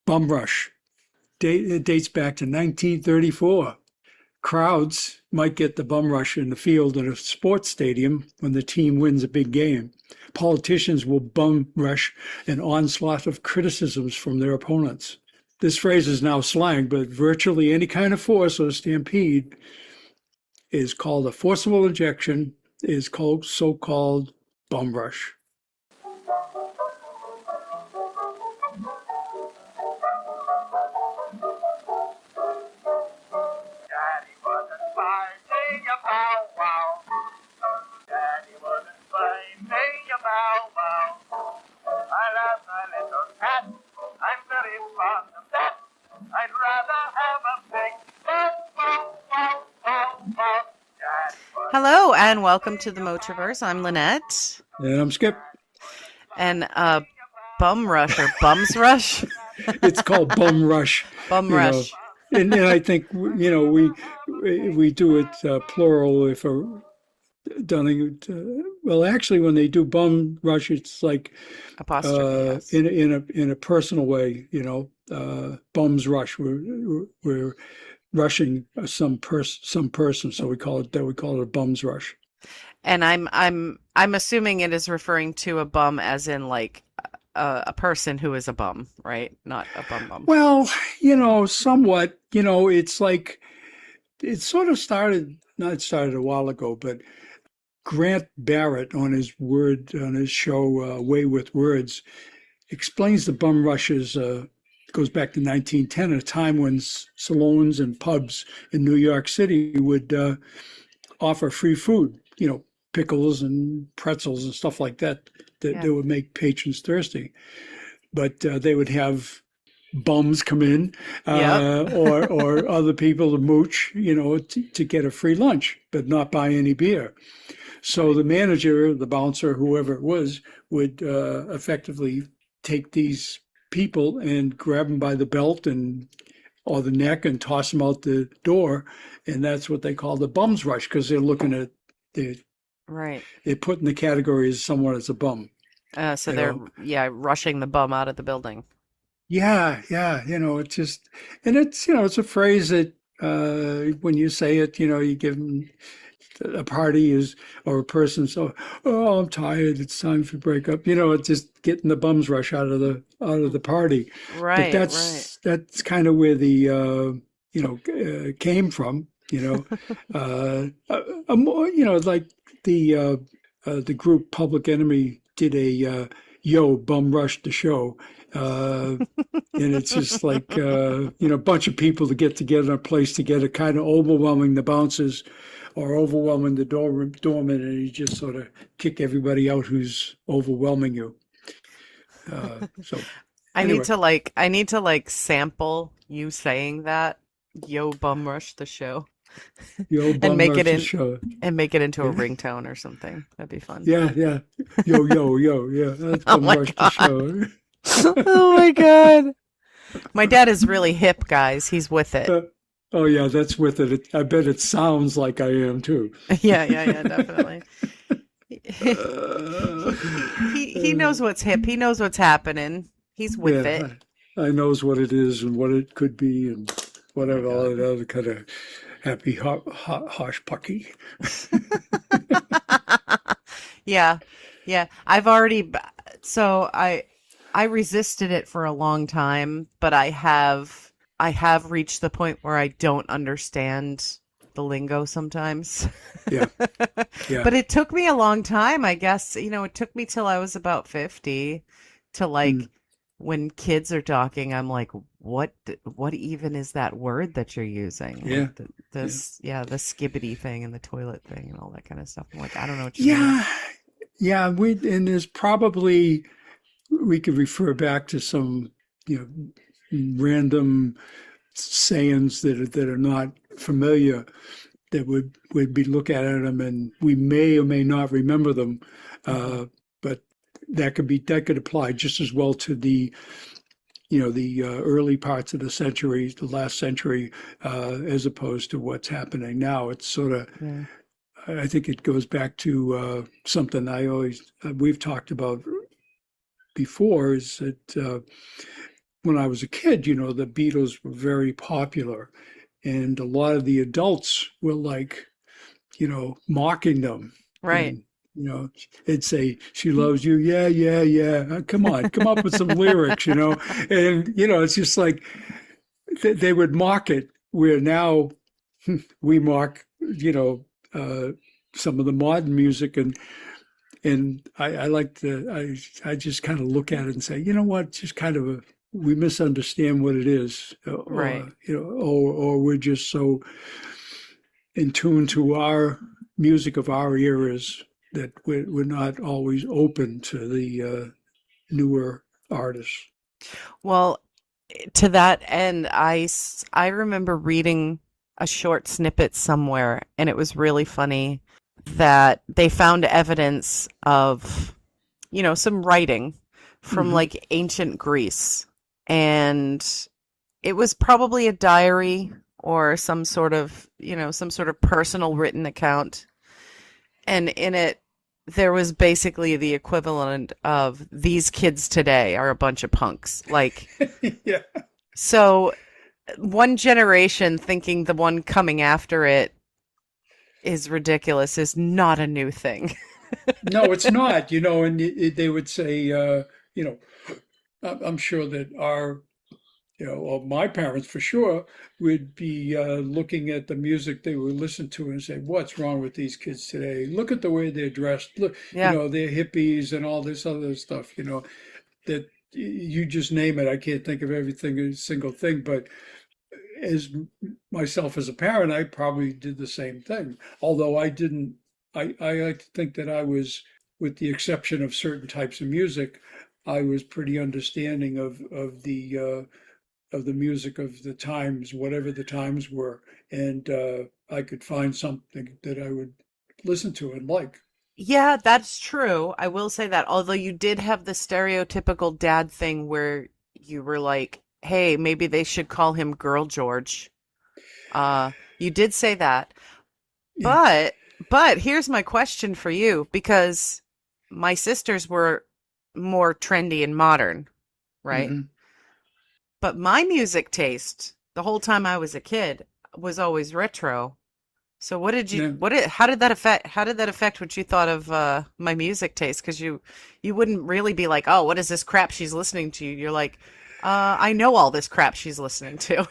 Bum rush. It dates back to 1934. Crowds might get the bum rush in the field at a sports stadium when the team wins a big game. Politicians will bum rush an onslaught of criticisms from their opponents. This phrase is now slang, but virtually any kind of force or stampede is called a forcible injection, is called so-called bum rush. Hello and welcome to the Motorverse. I'm Linette. And I'm Skip. And bum rush or bums rush? It's called bum rush. Bum rush. And I think we do it plural if done it. Well, actually, when they do bum rush, it's like Apostrophe. Yes. in a personal way. Bums rush. We're rushing some person, so we call it a bums rush. And I'm assuming it is referring to a bum as in like a person who is a bum, right? Not a bum. Well, somewhat. It's like it sort of started. Not started a while ago, but Grant Barrett on his show Way with Words explains the bum rushes. Goes back to 1910, at a time when saloons and pubs in New York City would offer free food, pickles and pretzels and stuff like that would make patrons thirsty. But they would have bums come in or other people to mooch, to get a free lunch, but not buy any beer. So the manager, the bouncer, whoever it was, would effectively take these people and grab them by the belt or the neck and toss them out the door, and that's what they call the bums rush, because they're looking at they're put in the category as someone as a bum. So they're rushing the bum out of the building. Yeah, it's just, and it's it's a phrase that when you say it, you give them a party or a person. So, I'm tired. It's time for break up. It's just getting the bums rush out of the party. Right. But that's kind of where the came from. Like the group Public Enemy did a yo bum rush the show. And it's just like a bunch of people to get together in a place together, kind of overwhelming the bouncers or overwhelming the doorman, and you just sort of kick everybody out who's overwhelming you. So anyway. I need to sample you saying that, yo bum rush the show. Yo bum rush the show. And make it into a ringtone or something. That'd be fun. Yeah. Yo, yeah. That's bum rush the show. Oh my God. My dad is really hip, guys. He's with it. Oh yeah, that's with it. I bet it sounds like I am too. Yeah, definitely. He knows what's hip. He knows what's happening. He's with it. I knows what it is and what it could be and whatever, all that other kind of happy hosh pucky. Yeah. I resisted it for a long time, but I have reached the point where I don't understand the lingo sometimes. Yeah. But it took me a long time, I guess. It took me till I was about 50 to when kids are talking, I'm like, what even is that word that you're using? Yeah. The skibbity thing and the toilet thing and all that kind of stuff. I'm like, I don't know what you mean. Yeah. And there's probably, we could refer back to some, random sayings that are not familiar, that would be look at them and we may or may not remember them, but that could apply just as well to the early parts of the century, the last century, as opposed to what's happening now. It's sort of, I think it goes back to something we've talked about before, is that when I was a kid, the Beatles were very popular, and a lot of the adults were like, mocking them. Right. And, it'd say, she loves you. Yeah, yeah, yeah. Come on, come up with some lyrics. And, it's just like they would mock it, where now we mock, some of the modern music. And I like to, I just kind of look at it and say, you know what, just kind of we misunderstand what it is, Right. or we're just so in tune to our music of our eras that we're not always open to the newer artists. Well, to that end, I remember reading a short snippet somewhere, and it was really funny that they found evidence of, some writing from Hmm. like ancient Greece. And it was probably a diary or some sort of personal written account. And in it, there was basically the equivalent of these kids today are a bunch of punks. Like, Yeah. so one generation thinking the one coming after it is ridiculous is not a new thing. No, it's not, and they would say, you know, I'm sure that or my parents for sure would be looking at the music they would listen to and say, "What's wrong with these kids today? Look at the way they're dressed. Look, Yeah, they're hippies and all this other stuff. That you just name it. I can't think of everything, a single thing, but as myself as a parent, I probably did the same thing. Although I didn't, I like to think that I was, with the exception of certain types of music, I was pretty understanding of the music of the times, whatever the times were, and I could find something that I would listen to and like. yeah, that's true. I will say that. Although you did have the stereotypical dad thing where you were like, "Hey, maybe they should call him Girl George." You did say that. Yeah. But but here's my question for you because my sisters were more trendy and modern, right? Hmm. But my music taste the whole time I was a kid was always retro. So Yeah. how did that affect what you thought of my music taste? Because you wouldn't really be like, oh, what is this crap she's listening to? You're like, I know all this crap she's listening to.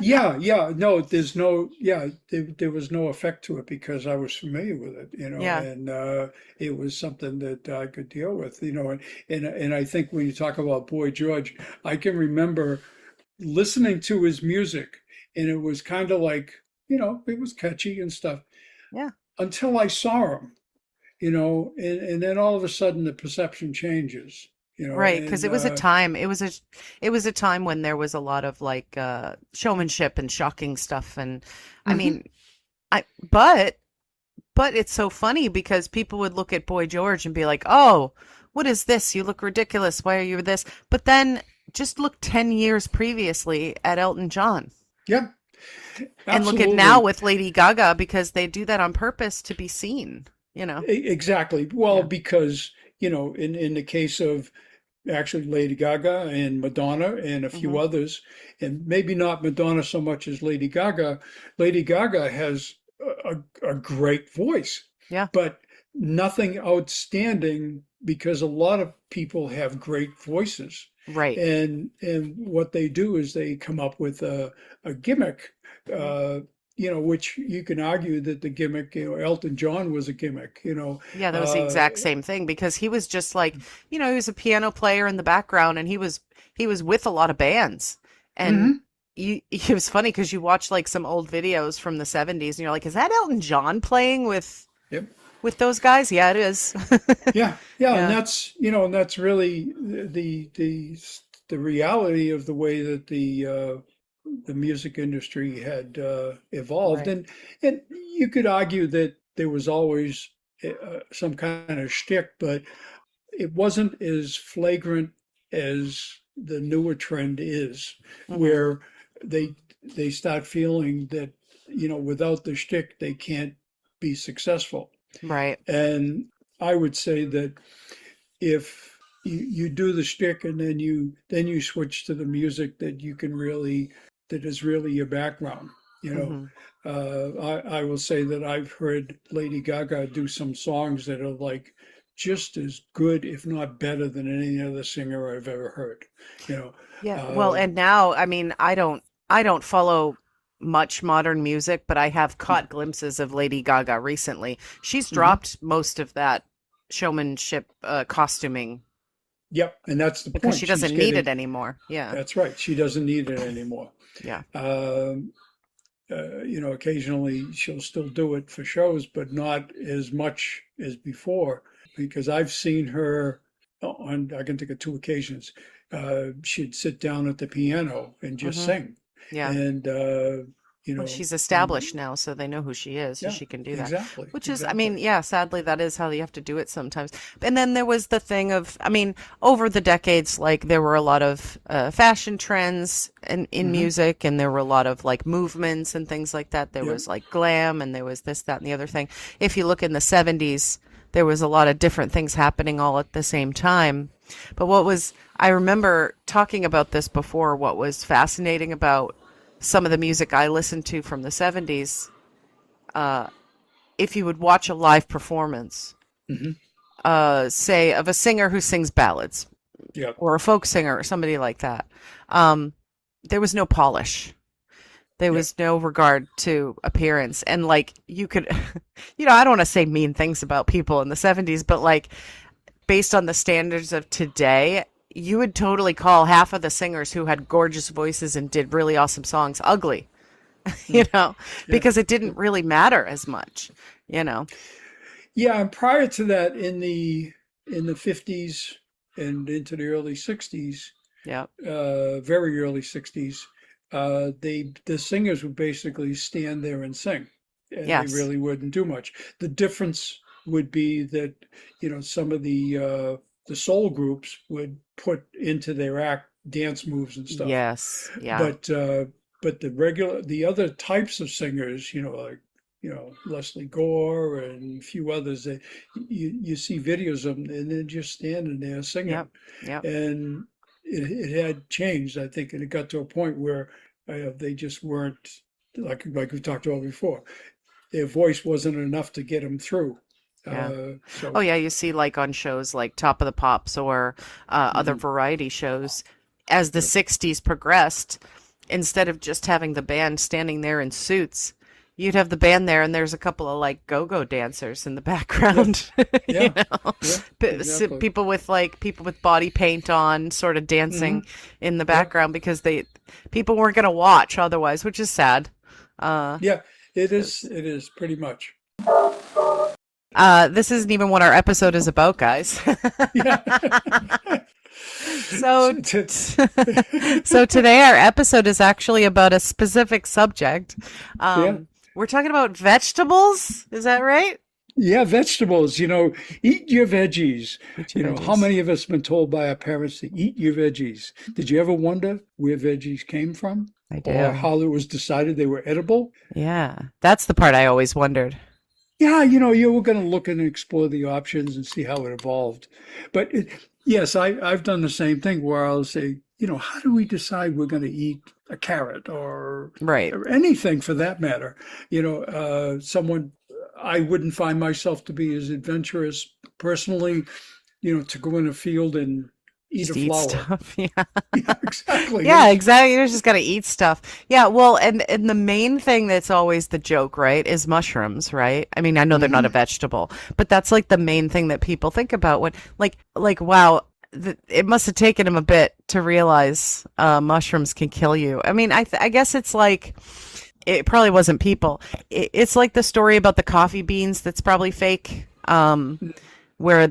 Yeah, yeah, no, there was no effect to it because I was familiar with it, Yeah. and it was something that I could deal with, and I think when you talk about Boy George, I can remember listening to his music, and it was kind of like, it was catchy and stuff Yeah. until I saw him, and then all of a sudden the perception changes, Right, because and it was a time it was a time when there was a lot of like showmanship and shocking stuff and I mhm. mean I but it's so funny because people would look at Boy George and be like, "Oh, what is this? You look ridiculous. Why are you this?" But then just look 10 years previously at Elton John Yeah, and look at now absolutely. with Lady Gaga because they do that on purpose to be seen, you know. Exactly. Well, Yeah. because, in the case of actually Lady Gaga and Madonna and a few Hmm. others, and maybe not Madonna so much as Lady Gaga, Lady Gaga has a great voice, Yeah. but nothing outstanding because a lot of people have great voices. Right. And what they do is they come up with a gimmick, Hmm. uh, which you can argue that the gimmick, Elton John was a gimmick, Yeah, that was the uh, exact same thing because he was just like, he was a piano player in the background and he was with a lot of bands. And mhm. it was funny because you watch like some old videos from the 70s and you're like, is that Elton John playing Yep. with those guys? Yeah, it is. Yeah, yeah, and Yeah, that's really the reality of the way that the music industry had evolved, right. and you could argue that there was always some kind of shtick, but it wasn't as flagrant as the newer trend is, Hmm. where they they start feeling that without the shtick they can't be successful. Right. And I would say that if you do the shtick, and then you switch to the music that is really your background. You know, Hmm. I will say that I've heard Lady Gaga do some songs that are like just as good, if not better, than any other singer I've ever heard. You know, Yeah. Well, uh, and now, I mean, I don't follow much modern music, but I have caught glimpses of Lady Gaga recently. She's mhm. dropped most of that showmanship costuming Yep, and that's the because point. she She's doesn't need it getting. anymore. Yeah. That's right. She doesn't need it anymore. Yeah. Um, occasionally she'll still do it for shows, but not as much as before, because I've seen her on, I can think of two occasions. She'd sit down at the piano and just Hmm. sing. Yeah. And, Well, she's and established now, so they know who she is, so yeah, she can do that. exactly, Which is, I mean, exactly. yeah, sadly, that is how you have to do it sometimes. And then there was the thing of, I mean, over the decades, like there were a lot of fashion trends in Hmm. music, and there were a lot of like movements and things like that. There Yep. was like glam, and there was this, that, and the other thing. If you look in the 70s, there was a lot of different things happening all at the same time. But I remember talking about this before, what was fascinating about some of the music I listened to from the 70s, uh, if you would watch a live performance, Hmm. say, of a singer who sings ballads Yep. or a folk singer or somebody like that, um, there was no polish. There Yep. was no regard to appearance. And like you could, I don't want to say mean things about people in the 70s, but like based on the standards of today, you would totally call half of the singers who had gorgeous voices and did really awesome songs ugly. you Mm. know, Yeah. because it didn't really matter as much, you know. Yeah, and prior to that, in the 50s and into the early 60s, Yeah. very early 60s, the singers would basically stand there and sing, and they Yes. really wouldn't do much. The difference would be that, some of the soul groups would put into their act dance moves and stuff. Yes. Yeah. But the other types of singers, like Leslie Gore and a few others, that you see videos of them, and they're just standing there Yep. singing, Yep. and it had changed, I think, and it got to a point where they just weren't, like we talked about before. Their voice wasn't enough to get them through. Yeah. Oh So. yeah, you see like on shows like Top of the Pops or other Mhm. variety shows, as the Yep. 60s progressed, instead of just having the band standing there in suits, you'd have the band there and there's a couple of like go-go dancers in the Yep. background, you Yeah. know. Yeah. Exactly. People with body paint on sort of Hmm. dancing in the Yep. background because they people weren't going to watch otherwise, which is sad. Uh Yeah. It is. 'Cause It is pretty much. this isn't even what our episode is about, guys. Yeah. So, So to- so today our episode is actually about a specific subject. yeah. We're talking about vegetables. Is that right? Yeah, vegetables, eat your veggies. Eat your How veggies. many of us been told by our parents to eat your veggies? Did you ever wonder where veggies came from I or do. how it was decided they were edible? Yeah, that's the part I always wondered. Yeah, you were going to look and explore the options and see how it evolved. But yes, I've done the same thing where I'll say, how do we decide we're going to eat a carrot Right. or anything for that matter? Someone, I wouldn't find myself to be as adventurous personally, to go in a field and eat a Just eat flower. stuff. Yeah. Yeah, exactly. Yeah, exactly. You're just gotta eat stuff. Yeah, well, and the main thing that's always the joke, right, is mushrooms, right? I mean, I know they're not a Hmm. vegetable, but that's like the main thing that people think about when, wow, it must have taken him a bit to realize mushrooms can kill you. I mean, I guess it's like it probably wasn't people. It's like the story about the coffee beans that's probably fake. Where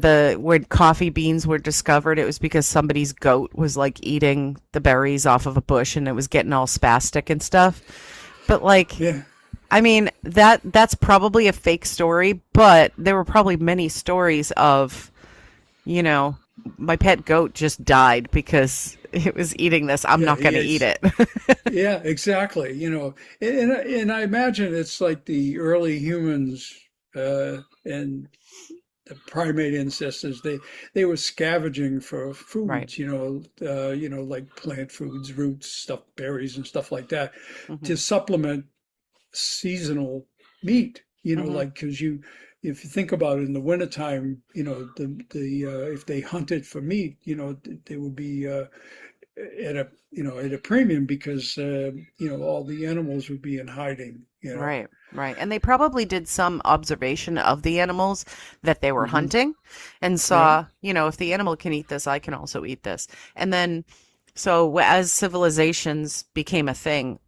coffee beans were discovered, it was because somebody's goat was like eating the berries off of a bush and it was getting all spastic and stuff. But like, Yeah. I mean, that's probably a fake story, but there were probably many stories of, you know, my pet goat just died because it was eating this. I'm Yeah, not going he to eat is. it. Yeah, exactly. And I imagine it's like the early humans, and the primate ancestors, they were scavenging for Right. foods, like plant foods, roots, stuff, berries, and stuff like that, Hmm. to supplement seasonal meat. Hmm. Like because if you think about it, in the wintertime, if they hunted for meat, they would be at a premium because all the animals would be in hiding. Right, right. And they probably did some observation of the animals that they were Hmm. hunting and Yeah, saw, if the animal can eat this, I can also eat this. And then, so as civilizations became a thing,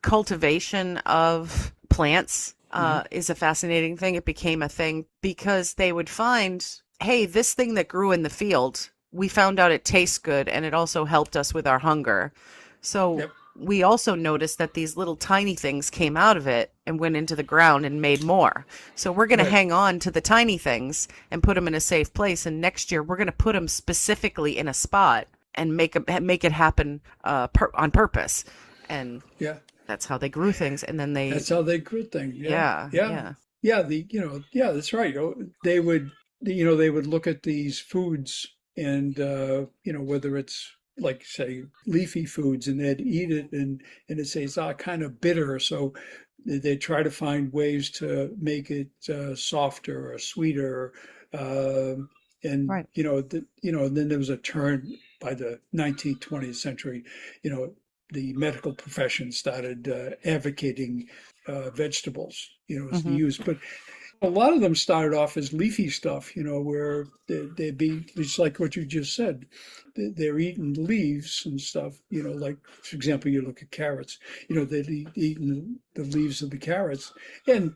cultivation of plants hmm, is a fascinating thing. It became a thing because they would find, hey, this thing that grew in the field, we found out it tastes good and it also helped us with our hunger. So yep, we also noticed that these little tiny things came out of it and went into the ground and made more. So we're going to right, hang on to the tiny things and put them in a safe place. And next year we're going to put them specifically in a spot and make it happen on purpose. And yeah. that's how they grew things. And then That's how they grew things. Yeah, yeah, yeah, yeah. yeah. Yeah, that's right. They would, they would look at these foods and whether it's like say leafy foods, and they'd eat it, and it says kind of bitter, so they try to find ways to make it softer or sweeter, um, and Right. then there was a turn by the 19th, 20th century. You know, the medical profession started advocating vegetables, as the Hmm. use. But a lot of them started off as leafy stuff, where they'd be just like what you just said. They're eating leaves and stuff, like, for example, you look at carrots, they'd eating the leaves of the carrots, and,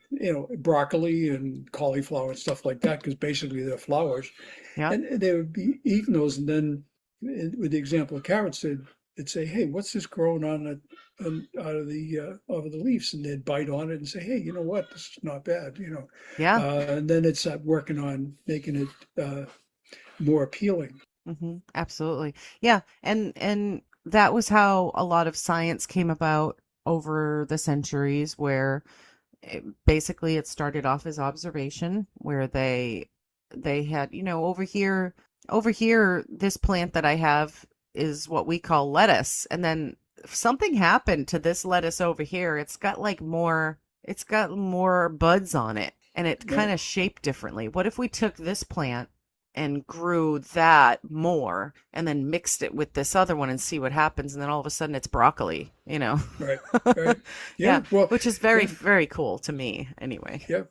broccoli and cauliflower and stuff like that, because basically they're flowers. Yeah. And they would be eating those, and then with the example of carrots, they'd say, "Hey, what's this growing out of the leaves?" And they'd bite on it and say, "Hey, you know what? This is not bad." Yeah. And then it's working on making it more appealing. Absolutely. Yeah. And that was how a lot of science came about over the centuries, where basically it started off as observation, where they had, over here, this plant that I have is what we call lettuce. And then something happened to this lettuce over here. It's got more buds on it and it kind Right, of shaped differently. What if we took this plant and grew that more and then mixed it with this other one and see what happens? And then all of a sudden it's broccoli, you know? right, right. Yeah, Yeah, well, which is very, yeah, very cool to me anyway. yeah,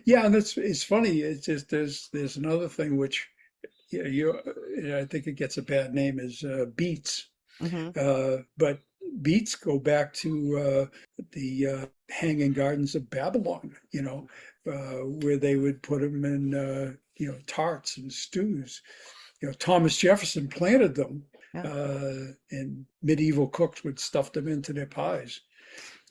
yeah. And it's funny. It's just there's another thing which, I think it gets a bad name, is beets. Hmm. But beets go back to the Hanging Gardens of Babylon, where they would put them in, tarts and stews. Thomas Jefferson planted them, Yeah. and medieval cooks would stuff them into their pies.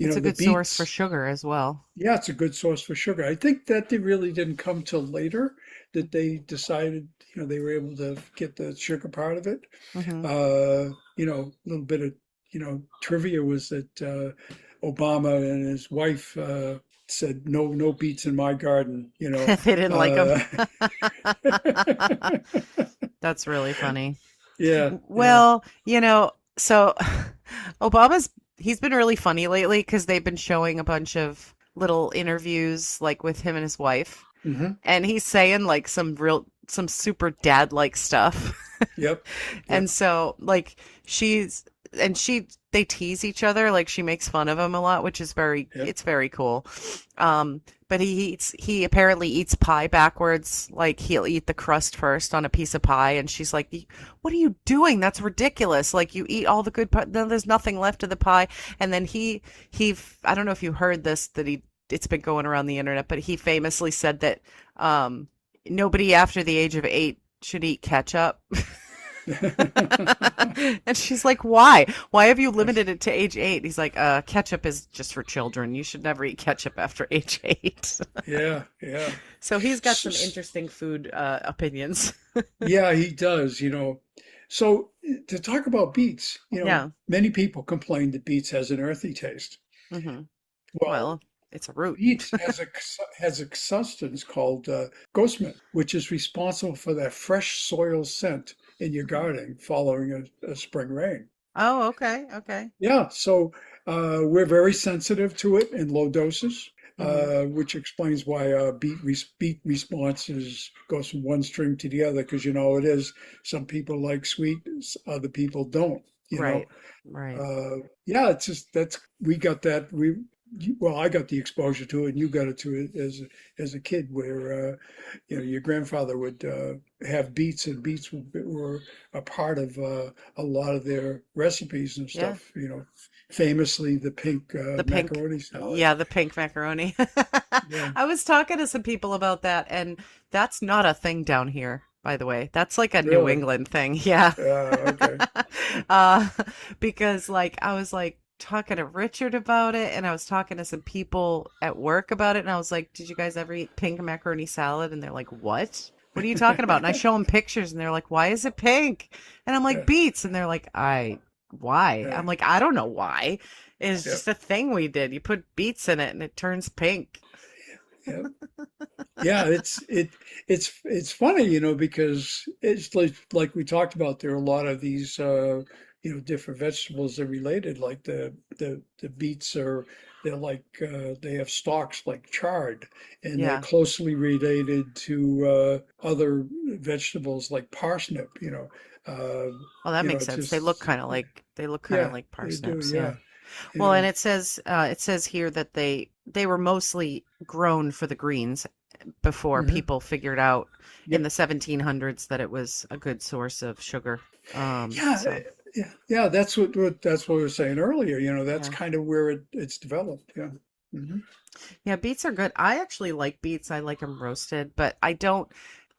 It's a The good source for beets, sugar as well. yeah, it's a good source for sugar. I think that they really didn't come till later that they decided, they were able to get the sugar part of it. Hmm. A little bit of, trivia was that Obama and his wife said, "No, no beets in my garden." They didn't like them. Uh, That's really funny. yeah, yeah. Well, so he's been really funny lately because they've been showing a bunch of little interviews like with him and his wife. Hmm. And he's saying like some super dad-like stuff. Yep, And yep, so like she's and they tease each other, like she makes fun of him a lot, which is yep. it's very cool. But he apparently eats pie backwards, like he'll eat the crust first on a piece of pie, and she's like, "What are you doing? That's ridiculous. Like you eat all the good pie, then there's nothing left of the pie." And then he I don't know if you heard this, that it's been going around the internet, but he famously said that nobody after the age of 8 should eat ketchup. And she's like, "Why? Why have you limited it to age 8?" He's like, ketchup is just for children. You should never eat ketchup after age 8." Yeah, yeah. So he's got S- some s- interesting food opinions. Yeah, he does. So to talk about beets, Yeah. many people complain that beets has an earthy taste. Hmm. Well, Well, It's a root. Beet has a substance called gosmin, which is responsible for that fresh soil scent in your garden following a spring rain. Oh, okay, okay. Yeah, so we're very sensitive to it in low doses, Hmm. which explains why beet responses goes from one stream to the other. Because it is some people like sweet, other people don't. You know, Right, right. yeah, it's just that's we got that well, I got the exposure to it, and you got it to it as a kid, where your grandfather would have beets, and beets were a part of a lot of their recipes and Yeah. stuff. Famously the pink The pink, macaroni salad. yeah, the pink macaroni. Yeah, I was talking to some people about that, and that's not a thing down here, by the way. That's like a New really. England thing. Yeah. Okay. Uh, because like I was like talking to Richard about it, and I was talking to some people at work about it, and I was like, "Did you guys ever eat pink macaroni salad?" And they're like, "What? What are you talking about?" And I show them pictures, and they're like, "Why is it pink?" And I'm like, Yeah, "Beets." And they're like, why?" yeah, I'm like, "I don't know why. It's yeah, just a thing we did. You put beets in it, and it turns pink." yeah. Yeah, it's funny, because it's like we talked about. There are a lot of these different vegetables that are related. Like the beets they're like they have stalks like chard, and they're Yeah. closely related to other vegetables like parsnip. Uh, Well, that makes sense. just They look kind of yeah, like they do. parsnips. Yeah. Yeah, Well, yeah, and it says here that they were mostly grown for the greens before hmm people figured out in yep. the 1700s that it was a good source of sugar. Yeah, So yeah, yeah. That's what we were saying earlier. That's yeah. kind of where it's developed. Yeah. Hmm. Yeah, beets are good. I actually like beets. I like them roasted, but I don't.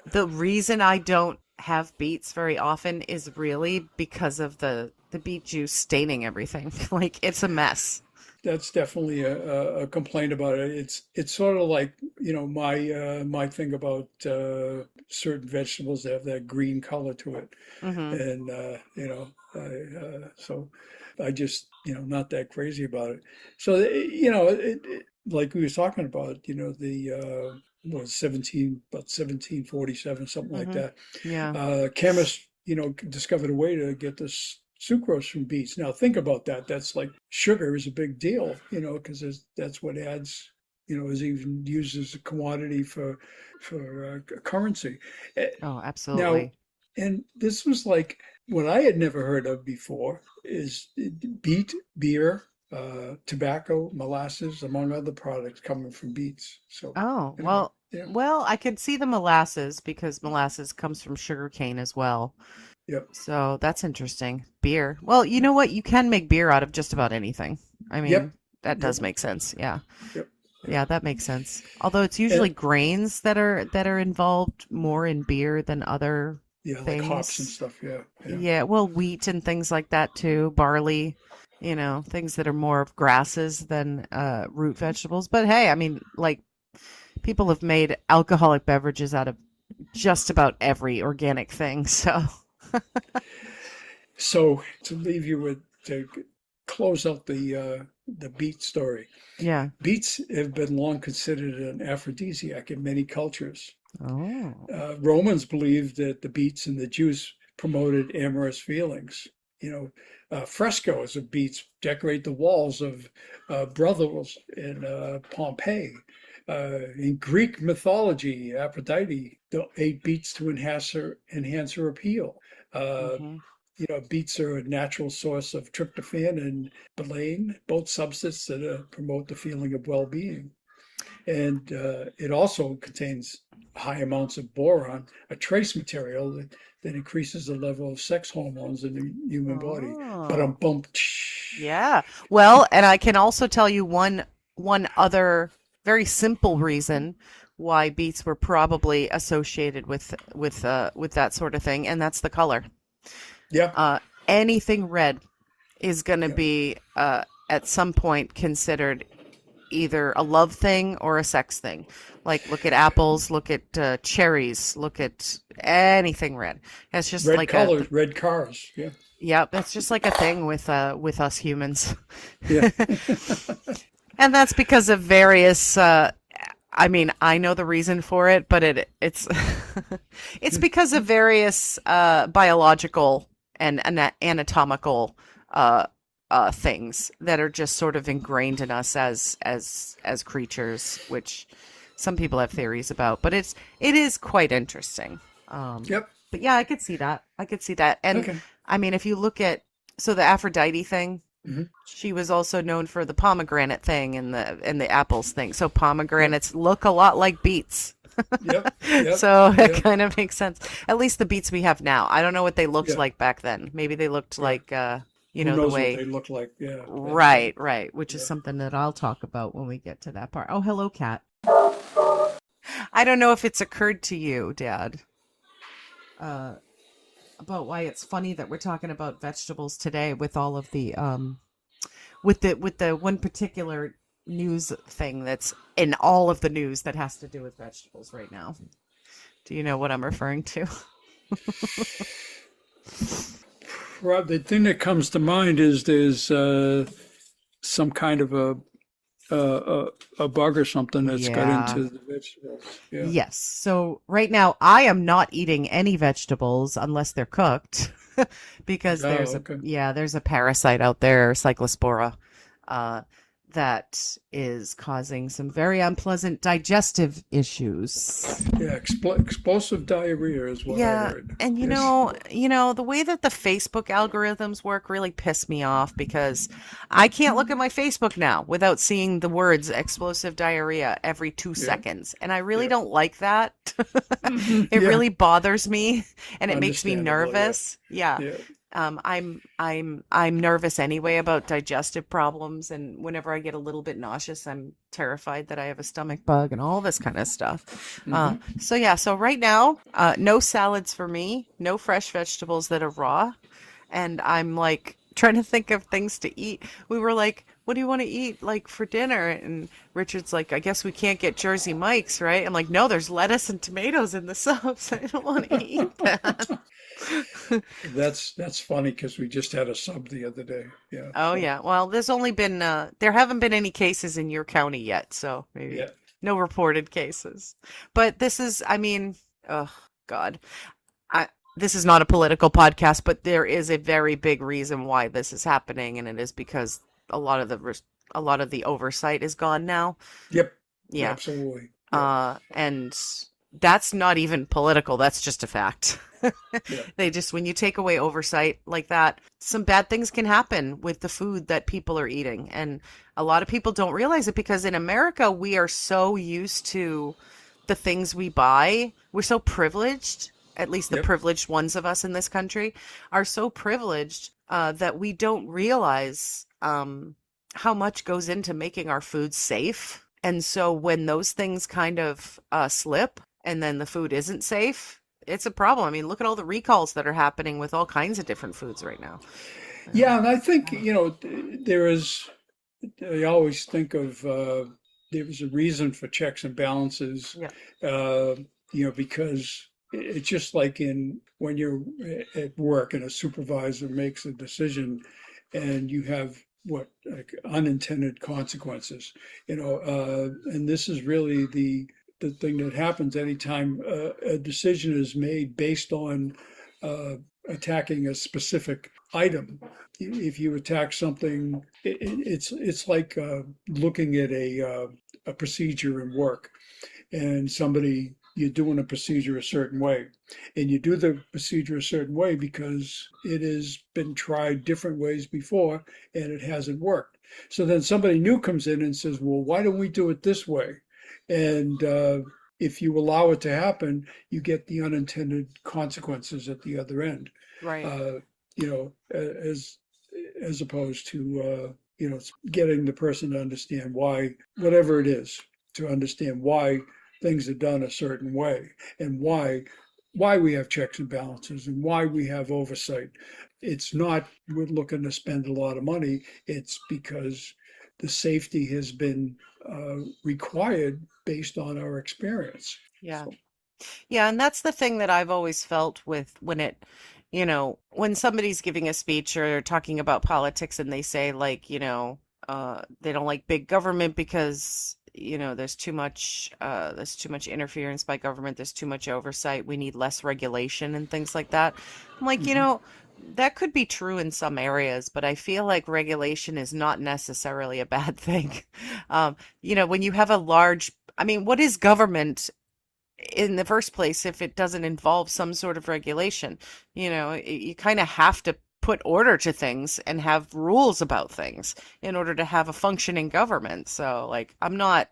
The reason I don't have beets very often is really because of the beet juice staining everything. Like it's a mess. That's definitely a complaint about it. It's sort of like my thing about certain vegetables that have that green color to it, Hmm. and so I just not that crazy about it. So like we was talking about, the was 1747, something like Hmm. that. Yeah. Chemists discovered a way to get this sucrose from beets. Now think about that. That's like sugar is a big deal, because that's what adds. Is even used as a commodity for currency. Eh, Oh, Now, absolutely. and this was like what I had never heard of before is beet, beer, tobacco, molasses, among other products coming from beets. So Oh, anyway, well, yeah, I could see the molasses because molasses comes from sugarcane as well. yep, So that's interesting. Beer. Well, you know what? You can make beer out of just about anything. I yep, mean, that yep, does make sense. Yeah. yep, yep. Yeah, that makes sense. Although it's usually And grains that are involved more in beer than other yeah, like hops and things. stuff. Yeah, yeah. Yeah, well, wheat and things like that too, barley, things that are more of grasses than root vegetables. But hey, I mean, like people have made alcoholic beverages out of just about every organic thing. So, So to leave you with to close out the beet story. yeah. Beets have been long considered an aphrodisiac in many cultures. Oh. Romans believed that the beets and the juice promoted amorous feelings. Frescoes of beets decorate the walls of brothels in Pompeii. In Greek mythology, Aphrodite ate beets to enhance her appeal. Uh, Hmm. Beets are a natural source of tryptophan and betaine, both substances that promote the feeling of well-being. And it also contains high amounts of boron, a trace material that increases the level of sex hormones in the human body. But I'm Oh. bumped. Yeah. Well, and I can also tell you one other very simple reason why beets were probably associated with that sort of thing, and that's the color. Yeah, Uh, Anything red is going to yeah. be at some point considered either a love thing or a sex thing. Like look at apples, look at cherries, look at anything red. It's just Red like a colors, red cars. Yeah, yeah, that's just like a thing with us humans. yeah. And that's because of various I mean, I know the reason for it, but it's it's because of various biological and anatomical uh, things that are just sort of ingrained in us as creatures, which some people have theories about. But it is quite interesting. Yep. But yeah, I could see that. I could see that. And Okay. I mean, if you look at so the Aphrodite thing. Hmm. She was also known for the pomegranate thing and the apples thing. So Yep. pomegranates look a lot like beets. Yep. Yep. So it Yep. kind of makes sense. At least the beets we have now. I don't know what they looked Yeah. like back then. Maybe they looked Yeah. like Who the knows what way they look like? Yeah. That's right. right, right, which is Yeah. something that I'll talk about when we get to that part. Oh, hello, cat. I don't know if it's occurred to you, Dad, uh, about why it's funny that we're talking about vegetables today with all of the with the one particular news thing that's in all of the news that has to do with vegetables right now. Do you know what I'm referring to? Rob, the thing that comes to mind is there's some kind of a bug or something that's got Yeah. into the vegetables. Yeah. Yes. So right now I am not eating any vegetables unless they're cooked because Oh, okay. there's a parasite out there, cyclospora, uh, that is causing some very unpleasant digestive issues. Yeah. Explosive diarrhea is what I Yeah, heard. and Yes. the way that the Facebook algorithms work really piss me off because I can't look at my Facebook now without seeing the words explosive diarrhea every two Yeah. seconds. And I really Yeah. don't like that. It Yeah. really bothers me and it makes me Understandable. Yeah. nervous. Yeah. Yeah. I'm nervous anyway about digestive problems, and whenever I get a little bit nauseous, I'm terrified that I have a stomach bug and all this kind of stuff. Hmm. So yeah, so right now, no salads for me, no fresh vegetables that are raw, and I'm like trying to think of things to eat. We were like, what do you want to eat like for dinner? And Richard's like, I guess we can't get Jersey Mike's, right? I'm like, no, there's lettuce and tomatoes in the subs. I don't want to eat that. That's funny because we just had a sub the other day. Yeah. Oh So yeah. Well, there haven't been any cases in your county yet, so maybe yeah. no reported cases. But this is, I mean, oh God. I This is not a political podcast, but there is a very big reason why this is happening, and it is because a lot of the oversight is gone now. Yep. Yeah. Absolutely. Yep. And that's not even political, that's just a fact. Yeah. They just, when you take away oversight like that, some bad things can happen with the food that people are eating. And a lot of people don't realize it because in America, we are so used to the things we buy. We're so privileged, at least the Yep. privileged ones of us in this country are so privileged that we don't realize how much goes into making our food safe. And so when those things kind of slip and then the food isn't safe, it's a problem. I mean, look at all the recalls that are happening with all kinds of different foods right now. Yeah, Um, and I think, there is, I always think of there was a reason for checks and balances, yeah, uh, because it's just like in when you're at work and a supervisor makes a decision and you have what like unintended consequences, and this is really the thing that happens anytime a decision is made based on uh, attacking a specific item. If you attack something, it's like looking at a procedure in work, and somebody you're doing a procedure a certain way, and you do the procedure a certain way because it has been tried different ways before and it hasn't worked. So then somebody new comes in and says, "Well, why don't we do it this way?" And if you allow it to happen, you get the unintended consequences at the other end. right. uh, as opposed to getting the person to understand why whatever it is, to understand why things are done a certain way and why we have checks and balances and why we have oversight. It's not we're looking to spend a lot of money. It's because the safety has been required based on our experience. Yeah. So Yeah, and that's the thing that I've always felt with when somebody's giving a speech or talking about politics and they say like, they don't like big government because, there's too much interference by government, there's too much oversight, we need less regulation and things like that. I'm like, Hmm. that could be true in some areas, but I feel like regulation is not necessarily a bad thing. When you have a large, I mean, what is government in the first place if it doesn't involve some sort of regulation? You kind of have to put order to things and have rules about things in order to have a functioning government. So, like, I'm not,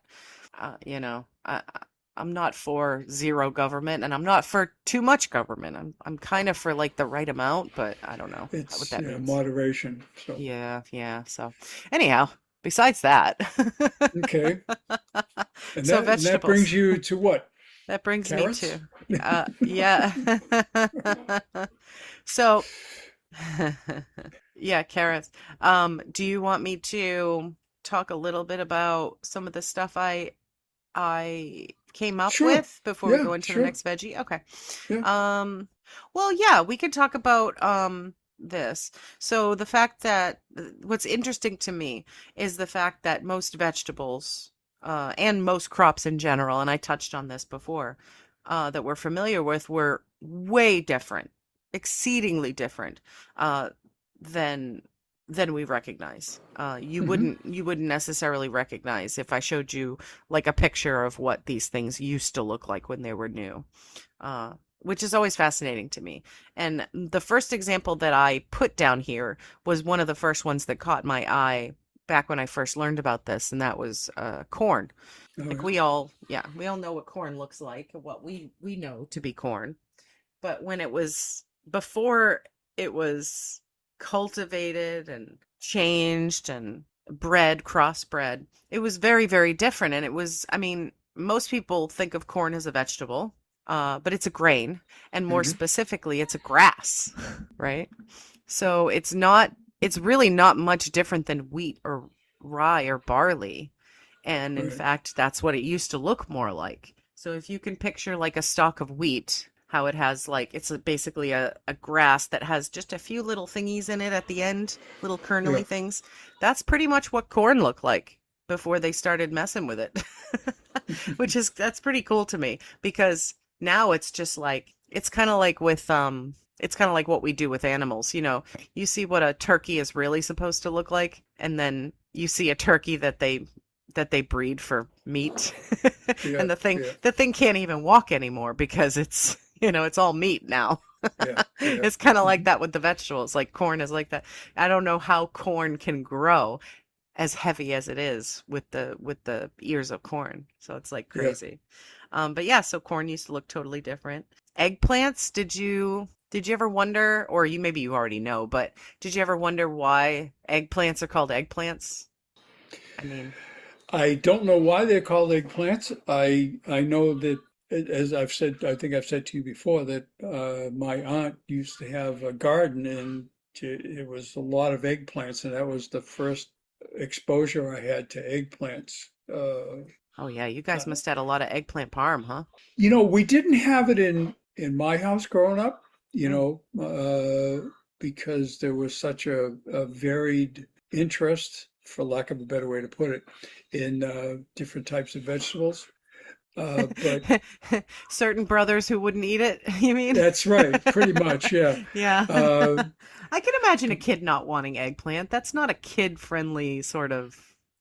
I'm not for zero government, and I'm not for too much government. I'm kind of for like the right amount, but I don't know what It's that means. moderation. So Yeah, yeah. So, anyhow, besides that, okay, and so that brings vegetables. you to what? That brings me Carrots? to, yeah. So, yeah, carrots. Do you want me to talk a little bit about some of the stuff I came up Sure. with before we Yeah, go into the sure. next veggie? Okay. Yeah. Um, well, yeah, we could talk about this. So the fact that what's interesting to me is the fact that most vegetables and most crops in general, and I touched on this before, that we're familiar with were way different, exceedingly different uh, than we recognize. Hmm. You wouldn't necessarily recognize if I showed you like a picture of what these things used to look like when they were new, uh, which is always fascinating to me. And the first example that I put down here was one of the first ones that caught my eye back when I first learned about this, and that was corn. Oh, Like yeah. we all know what corn looks like, what we know to be corn. But when it was before it was cultivated and changed and crossbred, it was very, very different. And it was, I mean, most people think of corn as a vegetable, but it's a grain, and more Hmm. specifically, it's a grass, right? So it's really not much different than wheat or rye or barley. And in Right. fact, that's what it used to look more like. So if you can picture like a stalk of wheat, how it has like, basically a grass that has just a few little thingies in it at the end, little Yeah. kernely things. That's pretty much what corn looked like before they started messing with it. That's pretty cool to me because now it's just like, it's kind of like what we do with animals. You see what a turkey is really supposed to look like, and then you see a turkey that they breed for meat. Yeah. And Yeah. the thing can't even walk anymore because it's, it's all meat now. Yeah. Yeah. It's kind of like Hmm. that with the vegetables. Like corn is like that. I don't know how corn can grow as heavy as it is with the ears of corn. So it's like Yeah. crazy. But yeah, so corn used to look totally different. Eggplants, did you ever wonder, or maybe you already know, but did you ever wonder why eggplants are called eggplants? I mean, I don't know why they're called eggplants. I know that, as I've said, I think I've said to you before that my aunt used to have a garden, and it was a lot of eggplants, and that was the first exposure I had to eggplants. oh yeah, you guys Uh, must have had a lot of eggplant parm, huh? we didn't have it in my house growing up, Mm. because there was such a varied interest, for lack of a better way to put it, in different types of vegetables. But Certain brothers who wouldn't eat it, you mean? that's right, pretty much, yeah. Yeah. Uh, I can imagine a kid not wanting eggplant. That's not a kid-friendly sort of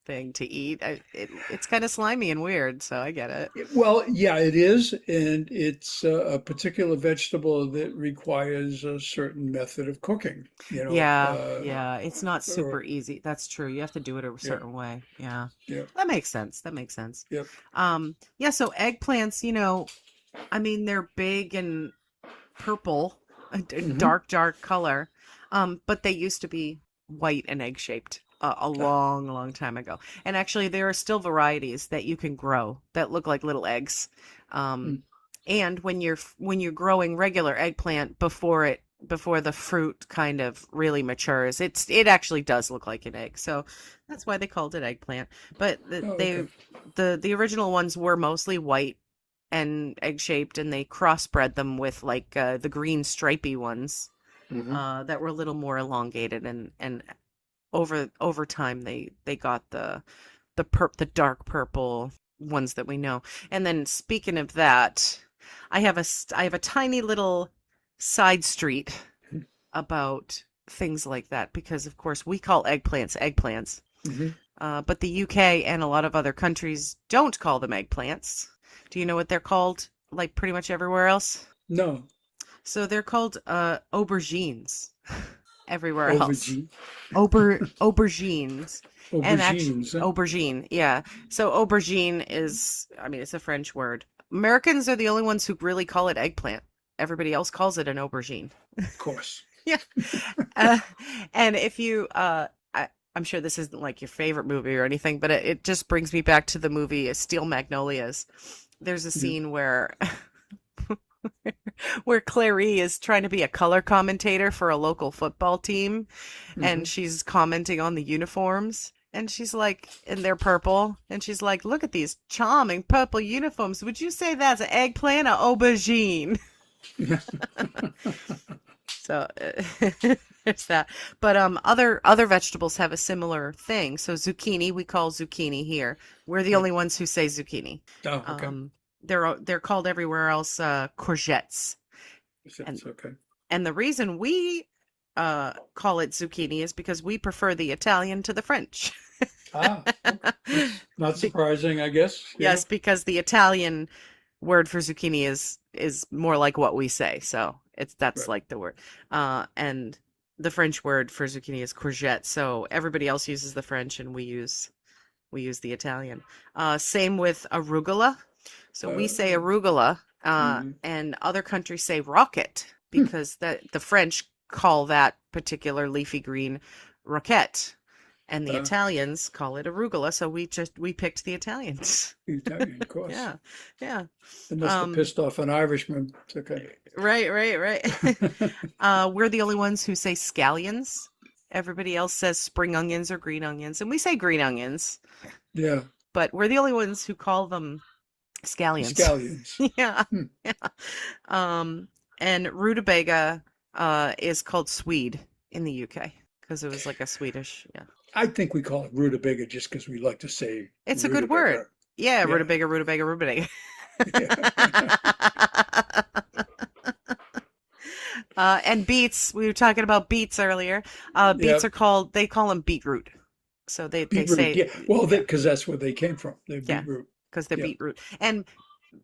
thing to eat. It's kind of slimy and weird, so I get it. well, yeah, it is, and it's a particular vegetable that requires a certain method of cooking, Yeah, yeah, it's not super or easy. That's true. You have to do it a yeah, certain way. Yeah. yeah, That makes sense. That makes sense. yep. Yeah, so eggplants, I mean, they're big and purple, a Hmm. dark, dark color. But they used to be white and egg shaped a Ah, long, long time ago. And actually, there are still varieties that you can grow that look like little eggs. Um, mm, and when you're growing regular eggplant before the fruit kind of really matures, it actually does look like an egg. So that's why they called it eggplant. But oh, okay. the original ones were mostly white and egg shaped, and they crossbred them with like the green stripy ones Hmm. that were a little more elongated and over time they got the dark purple ones that we know. And then speaking of that, I have a tiny little side street about things like that because of course we call eggplants eggplants. Hmm. But the UK and a lot of other countries don't call them eggplants. Do you know what they're called? Like pretty much everywhere else? No. So they're called aubergines everywhere else. Aubergine. Aubergines. And actually, Aubergines. Huh? aubergine, yeah. So aubergine is, I mean, it's a French word. Americans are the only ones who really call it eggplant. Everybody else calls it an aubergine. Of course. Yeah. Uh, and if you, I'm sure this isn't like your favorite movie or anything, but it just brings me back to the movie Steel Magnolias. There's a Mhm. scene where where Clary is trying to be a color commentator for a local football team, and Mhm. she's commenting on the uniforms. And she's like, and they're purple. And she's like, look at these charming purple uniforms. Would you say that's an eggplant or aubergine? So there's that. But other vegetables have a similar thing. So zucchini, we call zucchini here. We're the Right. only ones who say zucchini. Oh, okay. They're called everywhere else courgettes. And That's okay. the reason we call it zucchini is because we prefer the Italian to the French. Ah, okay. That's not Be- surprising, I guess. Yeah. yes, because the Italian word for zucchini is more like what we say. So that's Right. like the word. And the French word for zucchini is courgette. So everybody else uses the French and we use the Italian. Same with arugula. So we say Uh, arugula, mhm. and other countries say rocket Hmm. because the French call that particular leafy green roquette, and the Uh, Italians call it arugula. So we picked the Italians. Italian, of course. Yeah, yeah. It must have Um, pissed off an Irishman. It's okay. right. We're the only ones who say scallions. Everybody else says spring onions or green onions, and we say green onions, Yeah. but we're the only ones who call them scallions. Scallions. Yeah, Hmm. yeah. Um, and rutabaga is called Swede in the UK because it was like a Swedish. Yeah, I think we call it rutabaga just because we like to say it's a good word. rutabaga. Yeah, Yeah. rutabaga. Yeah. And beets. We were talking about beets earlier. Beets Yeah. are called. They call them beetroot. So they Beetroot. say Yeah. Well, yeah, because that's where they came from. They're yeah, beetroot. because they're Yeah. beetroot. And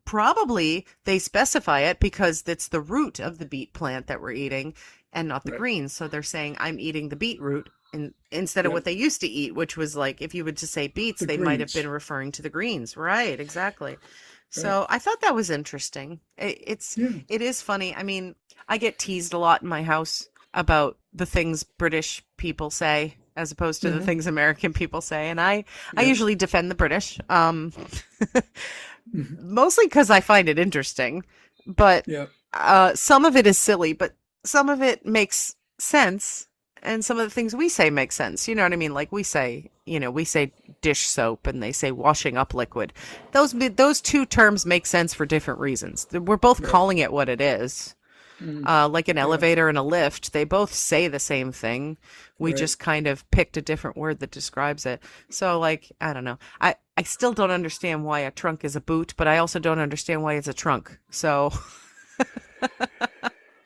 probably they specify it because it's the root of the beet plant that we're eating and not the Right. greens. So they're saying I'm eating the beetroot instead of Yeah. what they used to eat, which was like if you would just say beets, The they might have greens. been referring to the greens. Right, exactly. Right. So I thought that was interesting. Yeah. It is funny. I mean, I get teased a lot in my house about the things British people say as opposed to the Hmm. things American people say, and I Yeah. usually defend the British. Mhm. Mostly because I find it interesting, but Yeah. some of it is silly, but some of it makes sense, and some of the things we say make sense. You know what I mean? Like we say dish soap, and they say washing up liquid. Those two terms make sense for different reasons. We're both Right. calling it what it is. Mm. Like an Yeah. elevator and a lift, they both say the same thing. We Right. just kind of picked a different word that describes it. So, like, I don't know. I still don't understand why a trunk is a boot, but I also don't understand why it's a trunk. So,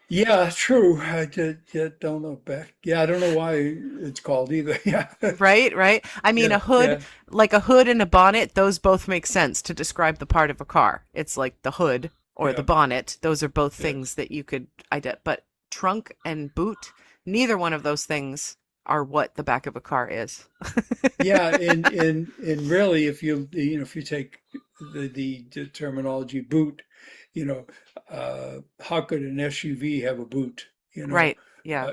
Yeah, true. Yeah, don't know back. Yeah, I don't know why it's called either. Yeah. right. I mean, Yeah. a hood, Yeah. like a hood and a bonnet, those both make sense to describe the part of a car. It's like the hood or the Yeah. bonnet. Those are both Yeah. things that you could identify. But trunk and boot, neither one of those things are what the back of a car is. Yeah, and really, if you take the terminology boot, you know, how could an SUV have a boot? Right. Yeah.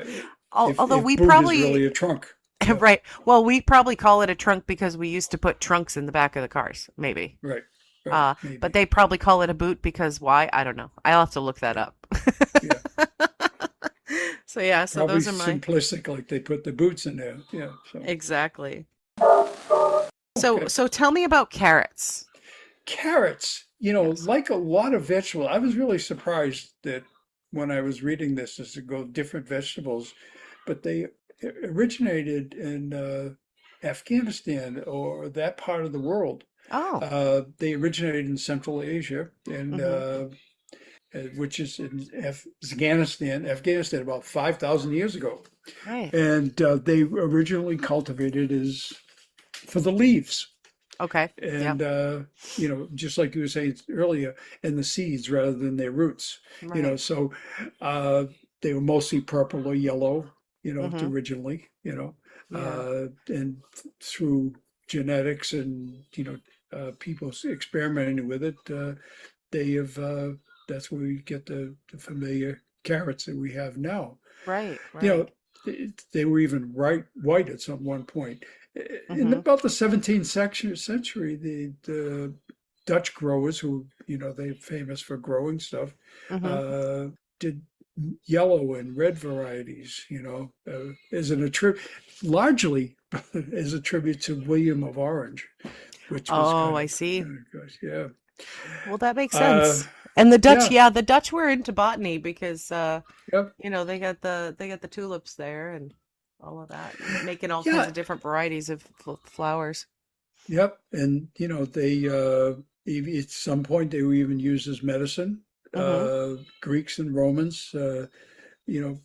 Uh, Although if we boot is really probably, a trunk. Yeah, right. Well, we probably call it a trunk because we used to put trunks in the back of the cars, maybe. right, right, But maybe. they probably call it a boot because why? I don't know. I'll have to look that Yeah, up. yeah. So yeah, so Probably those are my simplistic, like they put the boots in there. Yeah, so exactly. So okay. so tell me about carrots. Carrots, Yes. like a lot of vegetables, I was really surprised that when I was reading this, as to go different vegetables, but originated in Afghanistan or that part of the world. Oh. They originated in Central Asia, and Mm-hmm. which is in Afghanistan about 5,000 years ago. Right. And they originally cultivated as for the leaves. Okay. And, Yep. just like you were saying earlier, and the seeds rather than their roots. Right. So uh, they were mostly purple or yellow, Mm-hmm. originally, Yeah. and through genetics and, people experimenting with it, they have, that's where we get the familiar carrots that we have now. Right. You Right. know, they were even white at some one point. In Mm-hmm. about the 17th century, the Dutch growers, who they're famous for growing stuff, Mm-hmm. uh, did yellow and red varieties. As an attribute, largely as a tribute to William of Orange, which was Oh, kind I of see. kind of good. Yeah. Well, that makes Uh, sense. And the Dutch, yeah. yeah, the Dutch were into botany because Yep. they got the tulips there and all of that, making all kinds Yeah. of different varieties of flowers. Yep, and they at some point they were even used as medicine. Mm-hmm. Greeks and Romans, you know,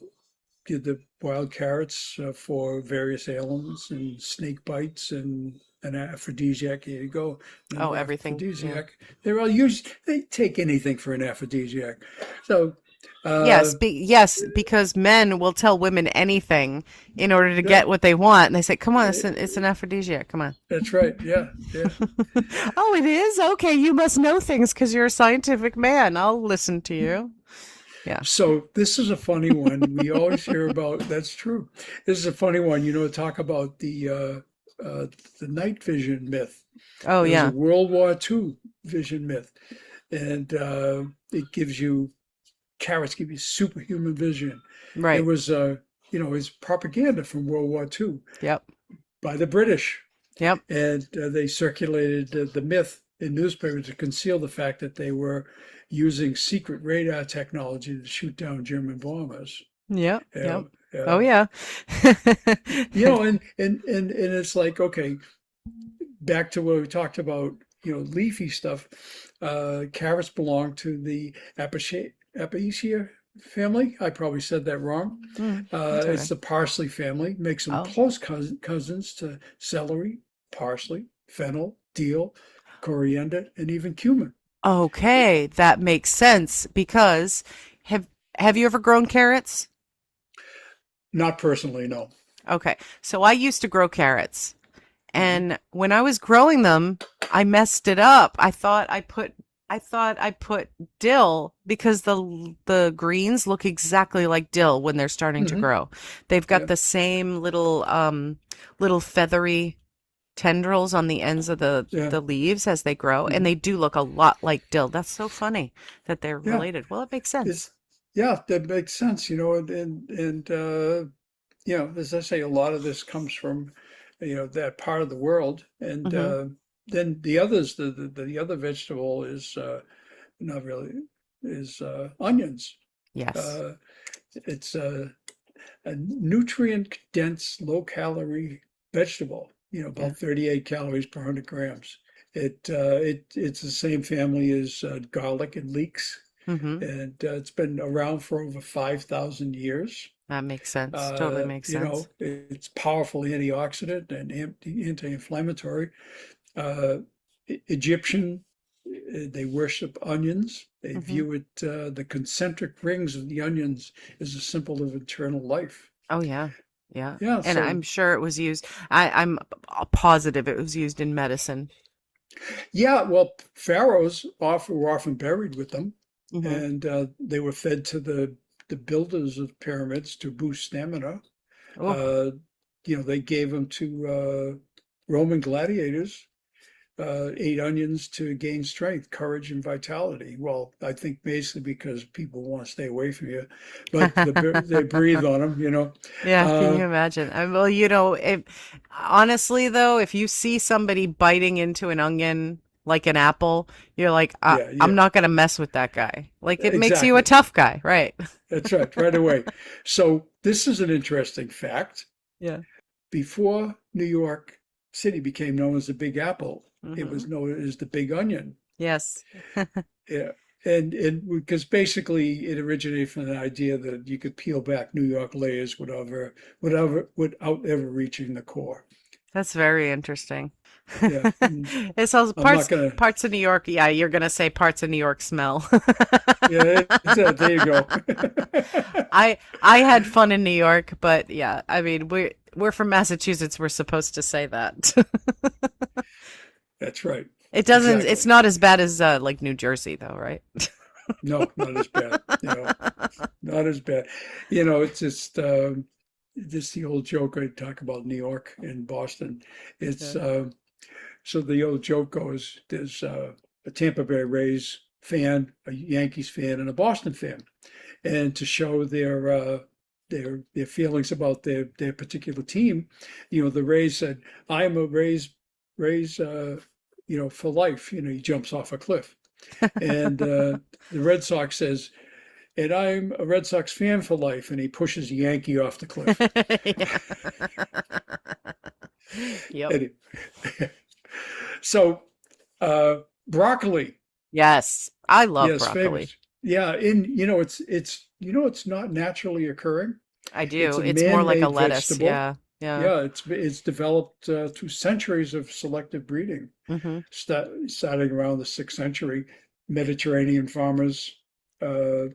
did the wild carrots for various ailments and snake bites and an aphrodisiac. Here you go, Oh, another everything. Yeah. aphrodisiac. They're all used. They take anything for an aphrodisiac. So, Yes, uh, yes, because men will tell women anything in order to yeah, get what they want, and they say, "Come on, it's eh, it's an aphrodisiac. Come on." that's right. Yeah, yeah. Oh, it is? Okay, you must know things because you're a scientific man. I'll listen to you. Yeah. So this is a funny one. We always hear about. That's true. This is a funny one. Talk about the night vision myth. Oh, There was a yeah. World War II vision myth, and it gives you carrots give you superhuman vision. It Right. was it's propaganda from World War II Yep. by the British, Yep. and they circulated the myth in newspapers to conceal the fact that they were using secret radar technology to shoot down German bombers. Yep. You Yep. know, Oh, yeah. and it's like, okay, back to what we talked about, leafy stuff. Carrots belong to the Apiaceae family. I probably said that wrong. That's It's okay. the parsley family. Makes them Oh. close cousins to celery, parsley, fennel, dill, coriander, and even cumin. Okay, that makes sense because have have you ever grown carrots? Not personally, no. Okay. So I used to grow carrots. Hmm. And when I was growing them, I messed it up. I thought I put dill because the greens look exactly like dill when they're starting to Hmm. grow. They've got Yeah. the same little feathery tendrils on the ends of the Yeah. the leaves as they grow, and Hmm. they do look a lot like dill. That's so funny that they're Yeah. related. Well, it makes It's sense. yeah, that makes sense, and as I say, a lot of this comes from, that part of the world, and Hmm. then the others, the other vegetable is not really is onions. Yes. Uh, it's a nutrient dense, low calorie vegetable. Yeah. About 38 calories per 100 grams. It's the same family as garlic and leeks, Hmm. and it's been around for over 5,000 years. That makes sense. Totally makes sense. It's powerful antioxidant and anti-inflammatory. Uh, Egyptian, they worship onions. They Hmm. view it, the concentric rings of the onions, as a symbol of eternal life. Oh yeah. Yeah. Yeah, And so I'm sure it was used. I'm positive it was used in medicine. yeah, well, pharaohs were often buried with them, Hmm. and they were fed to the builders of pyramids to boost stamina. Oh. Uh, they gave them to Roman gladiators, ate onions to gain strength, courage, and vitality. Well, I think basically because people want to stay away from you, but they breathe on them. Yeah, can Uh, you imagine? Well, honestly though, if you see somebody biting into an onion like an apple, you're like, yeah, I'm yeah, not gonna mess with that guy. Like it makes you a exactly. tough guy, right? That's right, right away. So this is an interesting fact. Yeah. Before New York City became known as the Big Apple, it Hmm. was known as the Big Onion. Yes. Yeah. And because basically it originated from the idea that you could peel back New York layers without ever reaching the core. That's very interesting. Yeah. And It sounds I'm not gonna, parts of New York. Yeah, you're gonna say parts of New York smell. yeah, there you go. I had fun in New York, but yeah, I mean we're from Massachusetts. We're supposed to say that. That's right. It doesn't. It's Exactly. not as bad as like New Jersey, though, right? No, not as bad. Not as bad. It's just the old joke I talk about New York and Boston. It's Yeah. so the old joke goes, there's a Tampa Bay Rays fan, a Yankees fan, and a Boston fan, and to show their feelings about their particular team, the Rays said, "I am a Rays, for life." He jumps off a cliff, and the Red Sox says, "And I'm a Red Sox fan for life," and he pushes a Yankee off the cliff. Yeah. Yep. Anyway, so broccoli, Yes, I love yes, broccoli. famous. Yeah, it's not naturally occurring. I It's do. a It's more like a man-made lettuce. vegetable. Yeah. Yeah. Yeah, it's developed through centuries of selective breeding, Hmm. starting around the 6th century. Mediterranean farmers uh,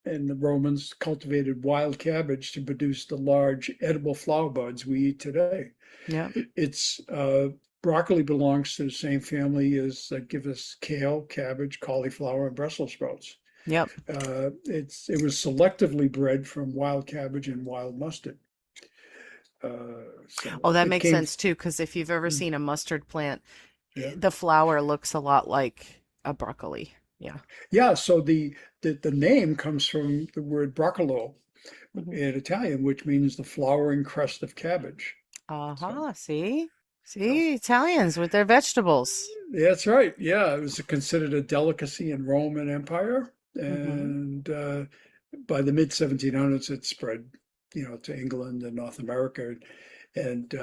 and the Romans cultivated wild cabbage to produce the large edible flower buds we eat today. Yeah. It's broccoli belongs to the same family as that give us kale, cabbage, cauliflower, and Brussels sprouts. Yep. It was selectively bred from wild cabbage and wild mustard. So Oh, that it makes came, sense too, because if you've ever mm, seen a mustard plant, yeah, the flower looks a lot like a broccoli. Yeah. yeah. So the name comes from the word broccolo Hmm. in Italian, which means the flowering crust of cabbage. So Uh-huh. See? yeah, See, Italians with their vegetables. that's right. Yeah, it was considered a delicacy in Rome and Empire, Hmm. and by the mid 1700s, it spread, to England and North America, and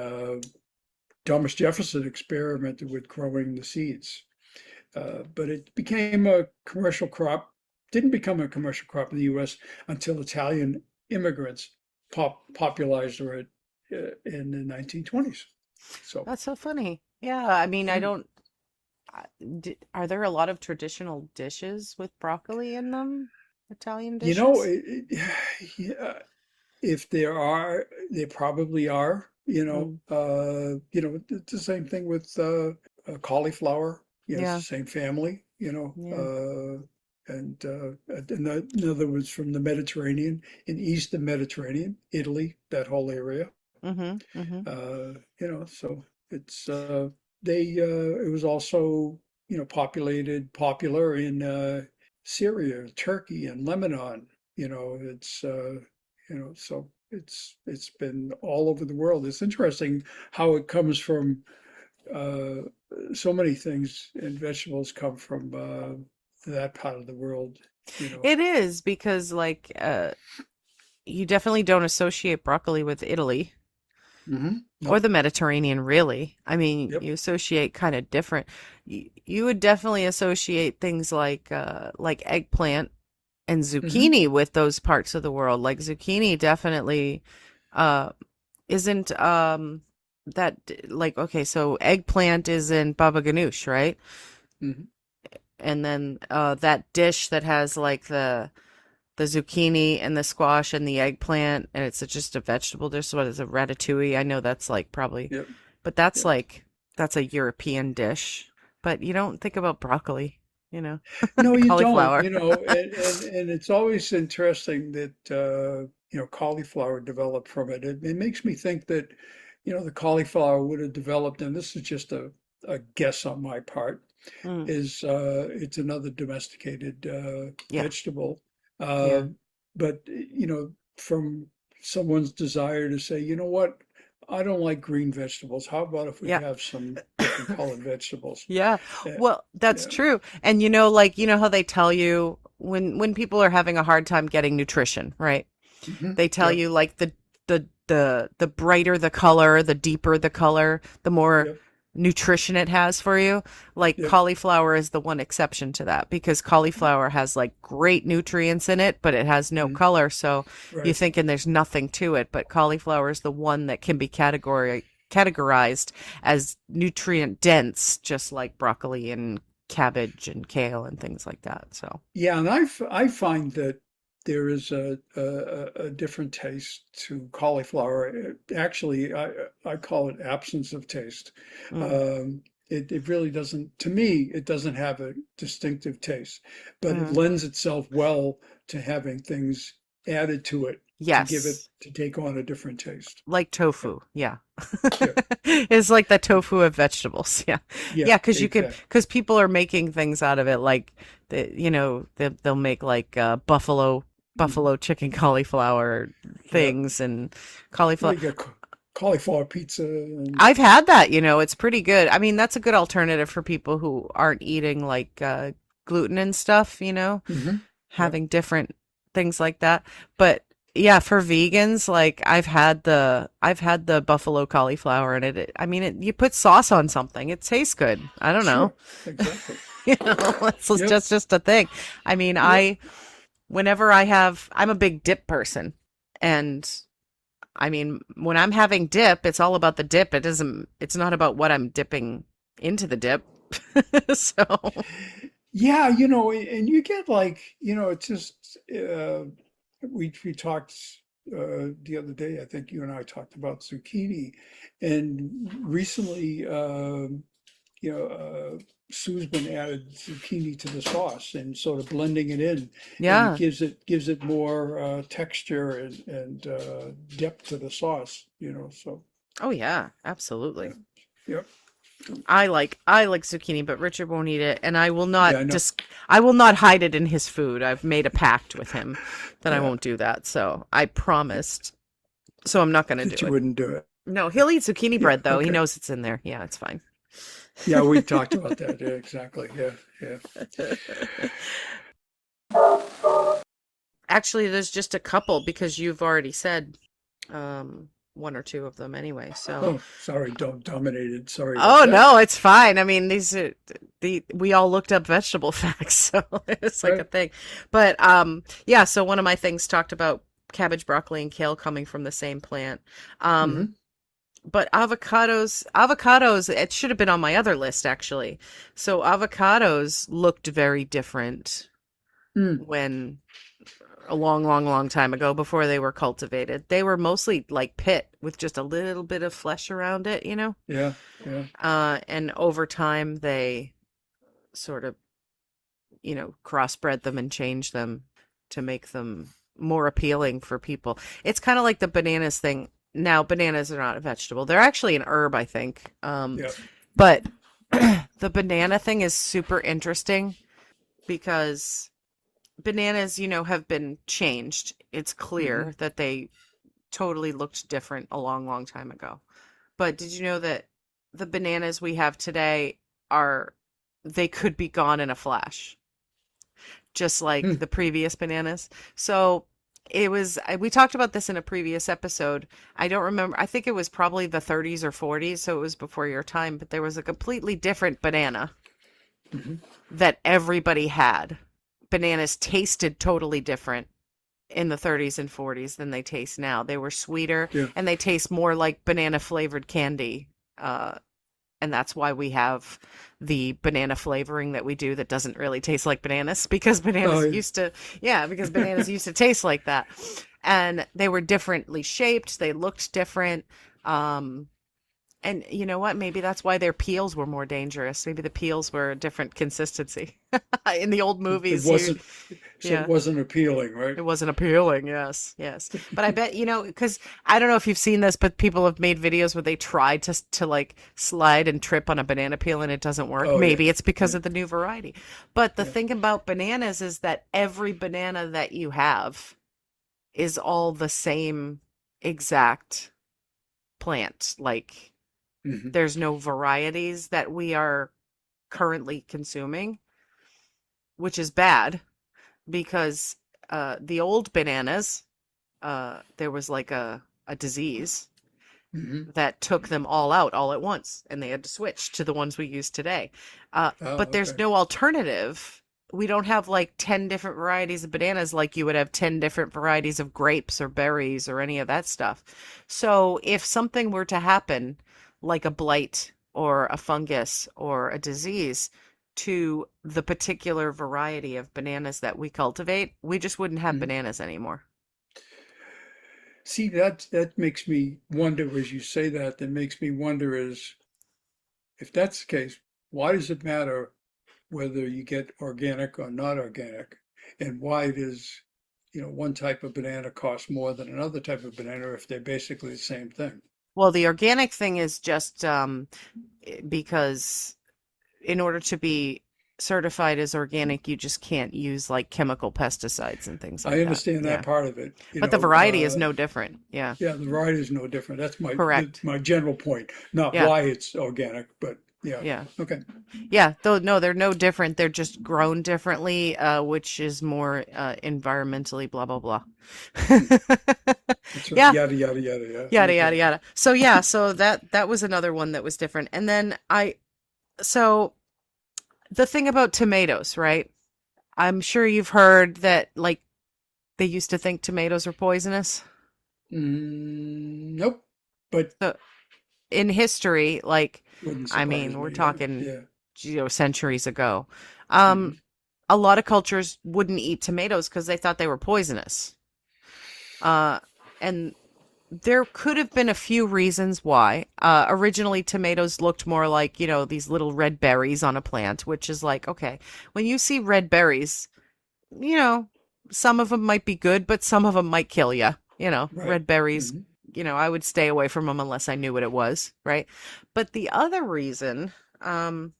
Thomas Jefferson experimented with growing the seeds. But it became a commercial crop, didn't become a commercial crop in the US until Italian immigrants popularized it in the 1920s. So, That's so funny. Yeah, I mean, I mm, don't. Are there a lot of traditional dishes with broccoli in them? Italian you know, dishes? yeah, if there are, there probably are, Mm, it's the same thing with cauliflower, it's yeah, the same family, yeah. in other words, from the Mediterranean, in Eastern Mediterranean, Italy, that whole area, Mm-hmm. Mm-hmm. so it's, it was also, popular in Syria, Turkey, and Lebanon. So it's been all over the world. It's interesting how it comes from uh, so many things, and vegetables come from that part of the world. You know. It is because, like, you definitely don't associate broccoli with Italy or Nope. the Mediterranean, really. I mean, Yep. you associate kind of different. You would definitely associate things like eggplant and hmm zucchini with those parts of the world. Like zucchini definitely uh isn't that like okay, so eggplant is in baba ganoush, right? hmm And then that dish that has like the zucchini and the squash and the eggplant and it's just a vegetable dish. What is it, ratatouille? I know that's like probably, Yep. but that's Yep. like that's a European dish. But you don't think about broccoli, you know, No, you don't. cauliflower. And it's always interesting that cauliflower developed from it. It makes me think that the cauliflower would have developed, and this is just a guess on my part, Mm, is it's another domesticated yeah, vegetable. yeah. Uh, but from someone's desire to say, you know what, I don't like green vegetables. How about if we Yeah. have some different colored vegetables? Yeah. Uh, Well, that's yeah. true. And like, how they tell you when people are having a hard time getting nutrition, right? hmm They tell Yep. you like the the brighter the color, the deeper the color, the more Yep. nutrition it has for you. Like Yep. cauliflower is the one exception to that because cauliflower has like great nutrients in it, but it has no Mhm. color. So you're Right. thinking there's nothing to it, but cauliflower is the one that can be categorized as nutrient dense, just like broccoli and cabbage and kale and things like that. So, Yeah, and I find that there is a different taste to cauliflower. Actually, I call it absence of taste. mm, It really doesn't, to me, it doesn't have a distinctive taste, but it mm. lends itself well to having things added to it to give it Yes. to take on a different taste. Like Yeah, tofu. Yeah. yeah, It's like the tofu of vegetables. Yeah. yeah, Yeah, because exactly. because people are making things out of it. Like, they'll make like Mhm. buffalo chicken cauliflower Yeah, things and yeah, cauliflower. you get cauliflower pizza and I've had that, it's pretty good. I mean, that's a good alternative for people who aren't eating like gluten and stuff, hmm yeah. having different things like that. But yeah, for vegans, like I've had the buffalo cauliflower and I mean you put sauce on something, it tastes good. I don't know. Sure, exactly. It's Yep, just a thing. I mean, yep. I'm a big dip person. And I mean, when I'm having dip, it's all about the dip. It's not about what I'm dipping into the dip. So, Yeah, and you get like, it's just we talked the other day. I think you and I talked about zucchini, and recently, Sue's been added zucchini to the sauce and sort of blending it in, and it yeah. gives it more texture and depth to the sauce. So Oh yeah, yeah, absolutely. yep, I like zucchini, but Richard won't eat it, and yeah, I know, I will not hide it in his food. I've made a pact with him that I yeah, won't do that. So I promised. So I'm not going to do that you it. wouldn't do it. No, he'll eat zucchini Yeah, bread though. He okay. knows it's in there. Yeah, it's fine. Yeah, we talked about that. Yeah, exactly. Yeah, yeah. Actually, there's just a couple because you've already said one or two of them anyway. So, Oh, sorry, dominated. Sorry about oh that. no, it's fine. I mean, these are we all looked up vegetable facts, so it's like a Right. thing. But yeah, so one of my things talked about cabbage, broccoli, and kale coming from the same plant. Um, hmm but avocados, it should have been on my other list actually. So avocados looked very different Mm. when a long, long, long time ago before they were cultivated. They were mostly like pit with just a little bit of flesh around it. Yeah, yeah. And over time they sort of, crossbred them and changed them to make them more appealing for people. It's kind of like the bananas thing. Now, bananas are not a vegetable. They're actually an herb, I think. Yeah. But the banana thing is super interesting because bananas, have been changed. It's hmm clear that they totally looked different a long, long time ago. But did you know that the bananas we have today are, they could be gone in a flash, just like Mm. the previous bananas? So we talked about this in a previous episode. I don't remember. I think it was probably the 30s or 40s, so it was before your time, but there was a completely different banana hmm that everybody had. Bananas tasted totally different in the 30s and 40s than they taste now. They were sweeter Yeah. and they taste more like banana flavored candy. And that's why we have the banana flavoring that we do that doesn't really taste like bananas because Oh, bananas yeah. used to, yeah, because bananas used to taste like that. And they were differently shaped, they looked different. Um, and you know what? Maybe that's why their peels were more dangerous. Maybe the peels were a different consistency. In the old It movies, wasn't, so it yeah. wasn't appealing, right? It wasn't appealing. Yes, yes. But I bet, because I don't know if you've seen this, but people have made videos where they try to like slide and trip on a banana peel and it doesn't work. Oh, yeah. Maybe it's because Yeah. of the new variety. But the Yeah. thing about bananas is that every banana that you have is all the same exact plant. Like hmm there's no varieties that we are currently consuming, which is bad because the old bananas, there was like a a disease Hmm. that took them all out all at once, and they had to switch to the ones we use today. Oh, But there's okay. no alternative. We don't have like 10 different varieties of bananas like you would have 10 different varieties of grapes or berries or any of that stuff. So if something were to happen, like a blight or a fungus or a disease to the particular variety of bananas that we cultivate, we just wouldn't have Mhm. bananas anymore. See, that makes me wonder as you say that, that makes me wonder is if that's the case, why does it matter whether you get organic or not organic? And why does, one type of banana cost more than another type of banana if they're basically the same thing? Well, the organic thing is just because in order to be certified as organic, you just can't use like chemical pesticides and things I like that. understand that Yeah. part of it. But the variety is no different. Yeah. Yeah, the variety is no different. That's Correct. my general point, not Yeah. why it's organic, but yeah. Yeah. Okay. Yeah. Though no, they're no different. They're just grown differently, which is more environmentally blah blah blah. Hmm. That's right. Yeah. Yada yada yada. Yeah. Yada yada Okay. yada. So yeah, so that was another one that was different. And then so the thing about tomatoes, right? I'm sure you've heard that like they used to think tomatoes were poisonous. Nope. But So in history, like, wouldn't I surprise mean, we're me. Yeah. talking, Yeah. centuries ago. Um, Hmm. a lot of cultures wouldn't eat tomatoes because they thought they were poisonous. Uh, and there could have been a few reasons why. Originally, tomatoes looked more like, these little red berries on a plant, which is like, okay, when you see red berries, you know, some of them might be good, but some of them might kill you. Right. Red berries, Hmm. I would stay away from them unless I knew what it was, right? But the other reason, and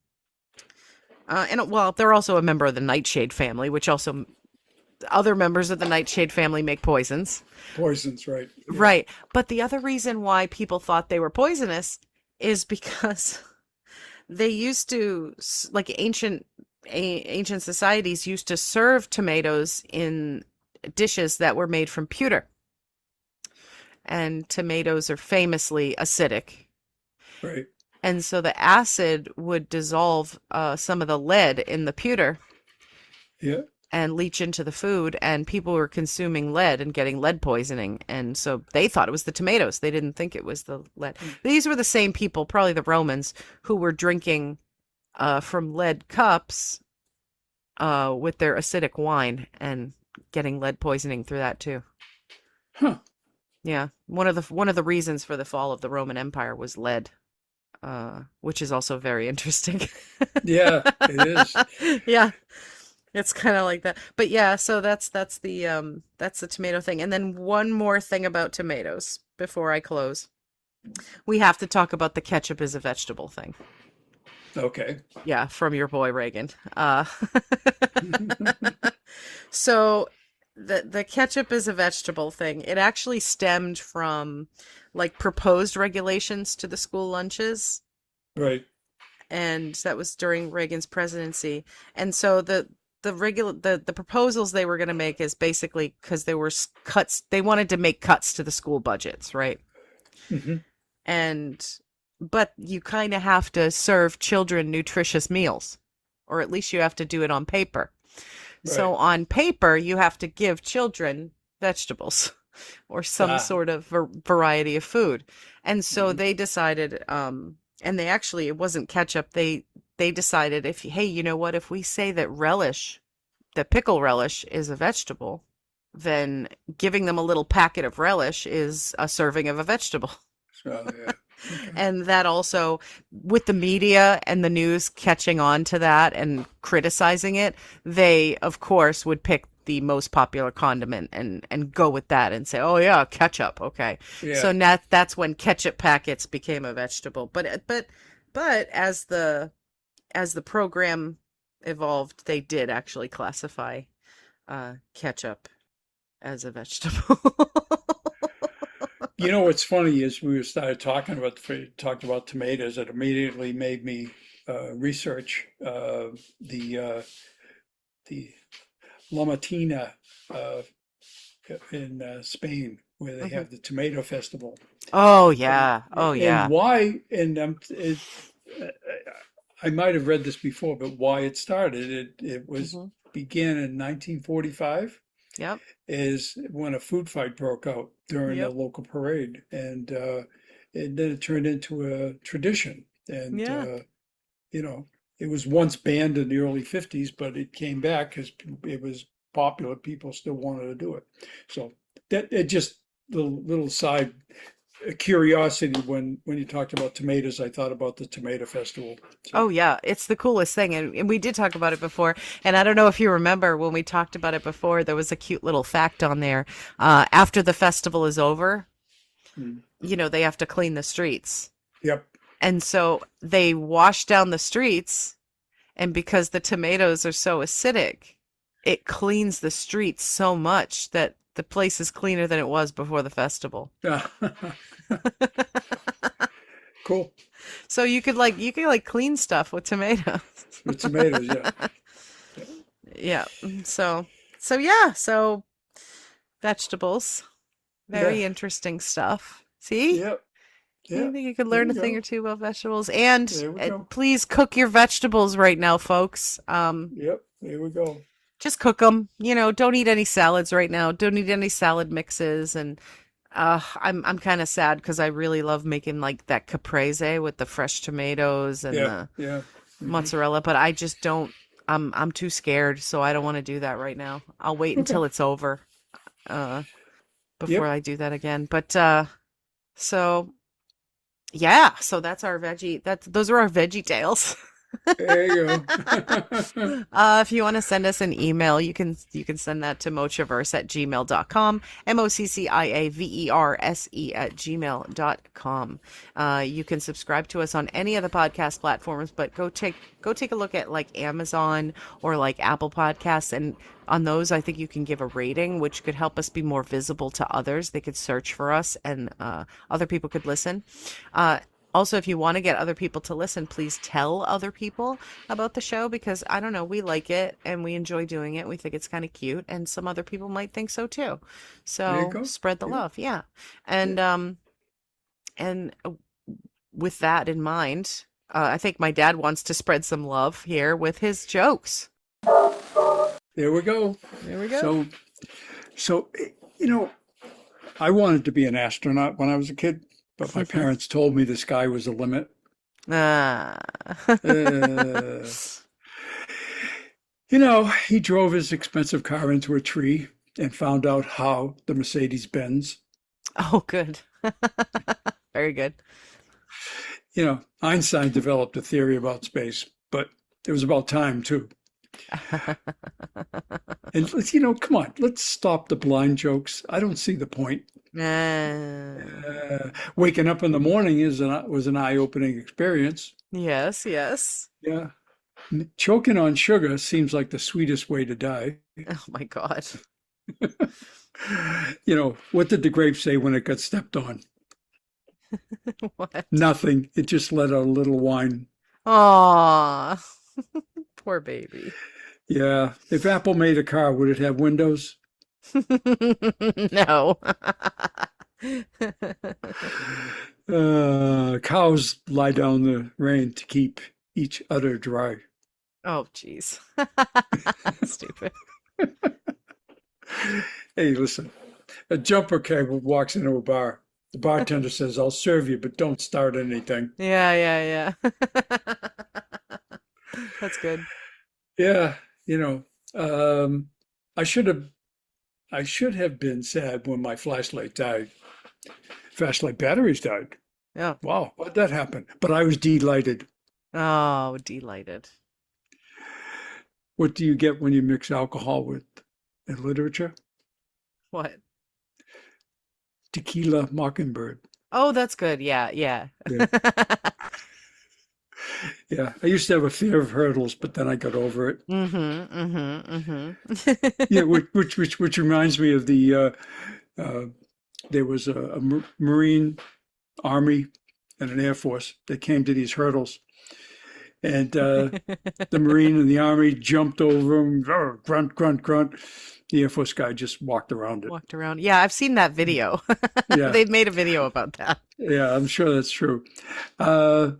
well, they're also a member of the nightshade family, which also other members of the nightshade family make poisons. Poisons, right. Yeah. Right. But the other reason why people thought they were poisonous is because they used to, like ancient societies used to serve tomatoes in dishes that were made from pewter. And tomatoes are famously acidic. Right. And so the acid would dissolve some of the lead in the pewter Yeah. and leach into the food, and people were consuming lead and getting lead poisoning, and so they thought it was the tomatoes. They didn't think it was the lead. These were the same people, probably the Romans, who were drinking from lead cups with their acidic wine and getting lead poisoning through that too. Huh. Yeah, one of the reasons for the fall of the Roman Empire was lead, which is also very interesting. Yeah, it is. Yeah, it's kind of like that. But yeah, so that's the tomato thing. And then one more thing about tomatoes before I close. We have to talk about the ketchup is a vegetable thing. Okay. Yeah, from your boy Reagan. So the ketchup is a vegetable thing. It actually stemmed from like proposed regulations to the school lunches, Right. and that was during Reagan's presidency. And so the proposals they were going to make is basically because there were cuts, they wanted to make cuts to the school budgets, right? Hmm. And but you kind of have to serve children nutritious meals, or at least you have to do it on paper. Right. So on paper, you have to give children vegetables or some Ah. sort of variety of food. And so Hmm. they decided, and they actually, it wasn't ketchup. They decided if, hey, you know what, if we say that relish, that pickle relish is a vegetable, then giving them a little packet of relish is a serving of a vegetable. So yeah. Okay. And that also, with the media and the news catching on to that and criticizing it, they, of course, would pick the most popular condiment and go with that and say, oh, yeah, ketchup. Okay. Yeah. So now that's when ketchup packets became a vegetable. But as the program evolved, they did actually classify ketchup as a vegetable. What's funny is we started talked about tomatoes. It immediately made me research the La Matina uh, in Spain. where they Hmm. have the tomato festival. Oh And yeah. Oh and yeah. why, and I might have read this before, but why it started, it was Hmm. began in 1945, Yep. is when a food fight broke out during a Yep. local parade, and then it turned into a tradition. And Yeah. you know, it was once banned in the early 50s, but it came back because it was popular. People still wanted to do it. So that it just little side curiosity when you talked about tomatoes, I thought about the tomato festival. So Oh yeah, it's the coolest thing, and we did talk about it before. And I don't know if you remember when we talked about it before, there was a cute little fact on there. After the festival is over, mm, they have to clean the streets. yep. And so they wash down the streets, and because the tomatoes are so acidic, it cleans the streets so much that the place is cleaner than it was before the festival. Yeah. Cool. So you could like clean stuff with tomatoes. With tomatoes, yeah. Yeah. So vegetables, Yeah. very interesting stuff. See? Yep. You Yep. think you could There learn we a thing or go. two about vegetables? And There we go. please cook your vegetables right now, folks. Yep. There we go. Just cook them. Don't eat any salads right now. Don't eat any salad mixes. And I'm kind of sad because I really love making like that caprese with the fresh tomatoes and Yeah. the Yeah. Hmm. mozzarella, but I just don't. I'm too scared, so I don't want to do that right now. I'll wait Okay. until it's over uh, before Yep. I do that again. But so yeah, so that's our veggie. Those are our veggie tales. There you go. If you want to send us an email, you can send that to mochiaverse@gmail.com, MOCCIAVERSE at gmail.com. You can subscribe to us on any of the podcast platforms, but go take a look at like Amazon or like Apple Podcasts, and on those, I think you can give a rating, which could help us be more visible to others. They could search for us, and other people could listen. Uh, Also, if you want to get other people to listen, please tell other people about the show because I don't know, we like it and we enjoy doing it. We think it's kind of cute, and some other people might think so too. There you So go. spread the Yep. love, yeah. Yep. And with that in mind, I think my dad wants to spread some love here with his jokes. There we go. There we go. So, you know, I wanted to be an astronaut when I was a kid, but my parents told me the sky was the limit. Ah. Uh, he drove his expensive car into a tree and found out how the Mercedes bends. Oh, good. Very good. Einstein developed a theory about space, but it was about time too. And come on, let's stop the blind jokes. I don't see the point. Ah. Waking up in the morning was an eye-opening experience. Yes, yes. Yeah. Choking on sugar seems like the sweetest way to die. Oh my God. What did the grape say when it got stepped on? What? Nothing. It just let out a little whine. Aw, poor baby. Yeah. If Apple made a car, would it have windows? No. Cows lie down the rain to keep each udder dry. Oh, jeez. Stupid. Hey, listen. A jumper cab walks into a bar. The bartender says, "I'll serve you, but don't start anything." Yeah, yeah, yeah. That's good. Yeah, you know, um, I should have I should have been sad when my flashlight died. Flashlight batteries died. Yeah. Wow, why'd that happen? But I was delighted. Oh, delighted. What do you get when you mix alcohol with literature? What? Tequila Mockingbird. Oh, that's good. Yeah, yeah. Yeah, yeah. I used to have a fear of hurdles, but then I got over it. Mm-hmm, mm-hmm, Yeah, mm-hmm. which reminds me of uh, there was a Marine Army and an Air Force that came to these hurdles, And the Marine and the Army jumped over him, grunt, grunt, grunt. The Air Force guy just walked around it. Walked around. Yeah, I've seen that video. Yeah, They've made a video about that. yeah, I'm sure that's true. Uh,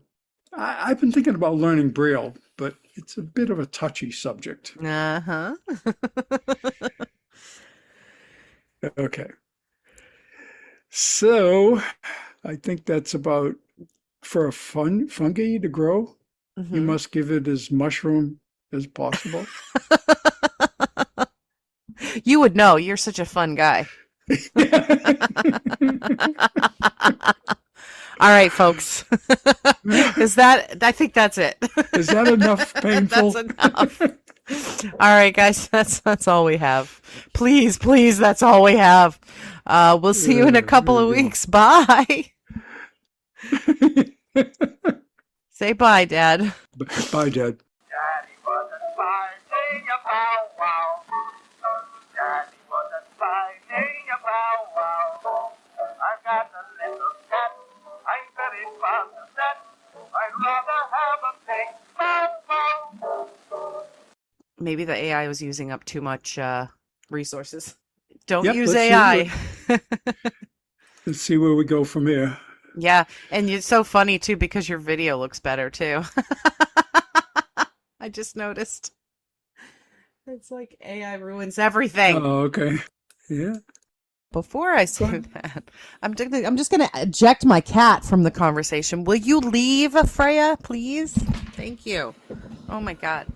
I've been thinking about learning Braille, but it's a bit of a touchy subject. Uh-huh. Okay. So I think that's about for a fungi to grow, you Hmm. must give it as mushroom as possible. You would know. You're such a fun guy. All right, folks. I think that's it. Is that enough That's painful? enough. All right, guys, that's all we have. Please, please, that's all we have. We'll see you in a couple There of we weeks. Bye. go. Say bye, Dad. Bye, Dad. Daddy wasn't finding a bow wow. Daddy wasn't finding a bow wow. I've got a little cat. I'm very fond of that. I'd rather have a big bow wow. Maybe the AI was using up too much resources. Don't Yep, use let's see AI. Let's see where we go from here. Yeah, and it's so funny too because your video looks better too. I just noticed. It's like AI ruins everything. Oh, okay. Yeah. Before I Go say ahead. that, I'm just gonna eject my cat from the conversation. Will you leave, Freya, please? Thank you. Oh my God.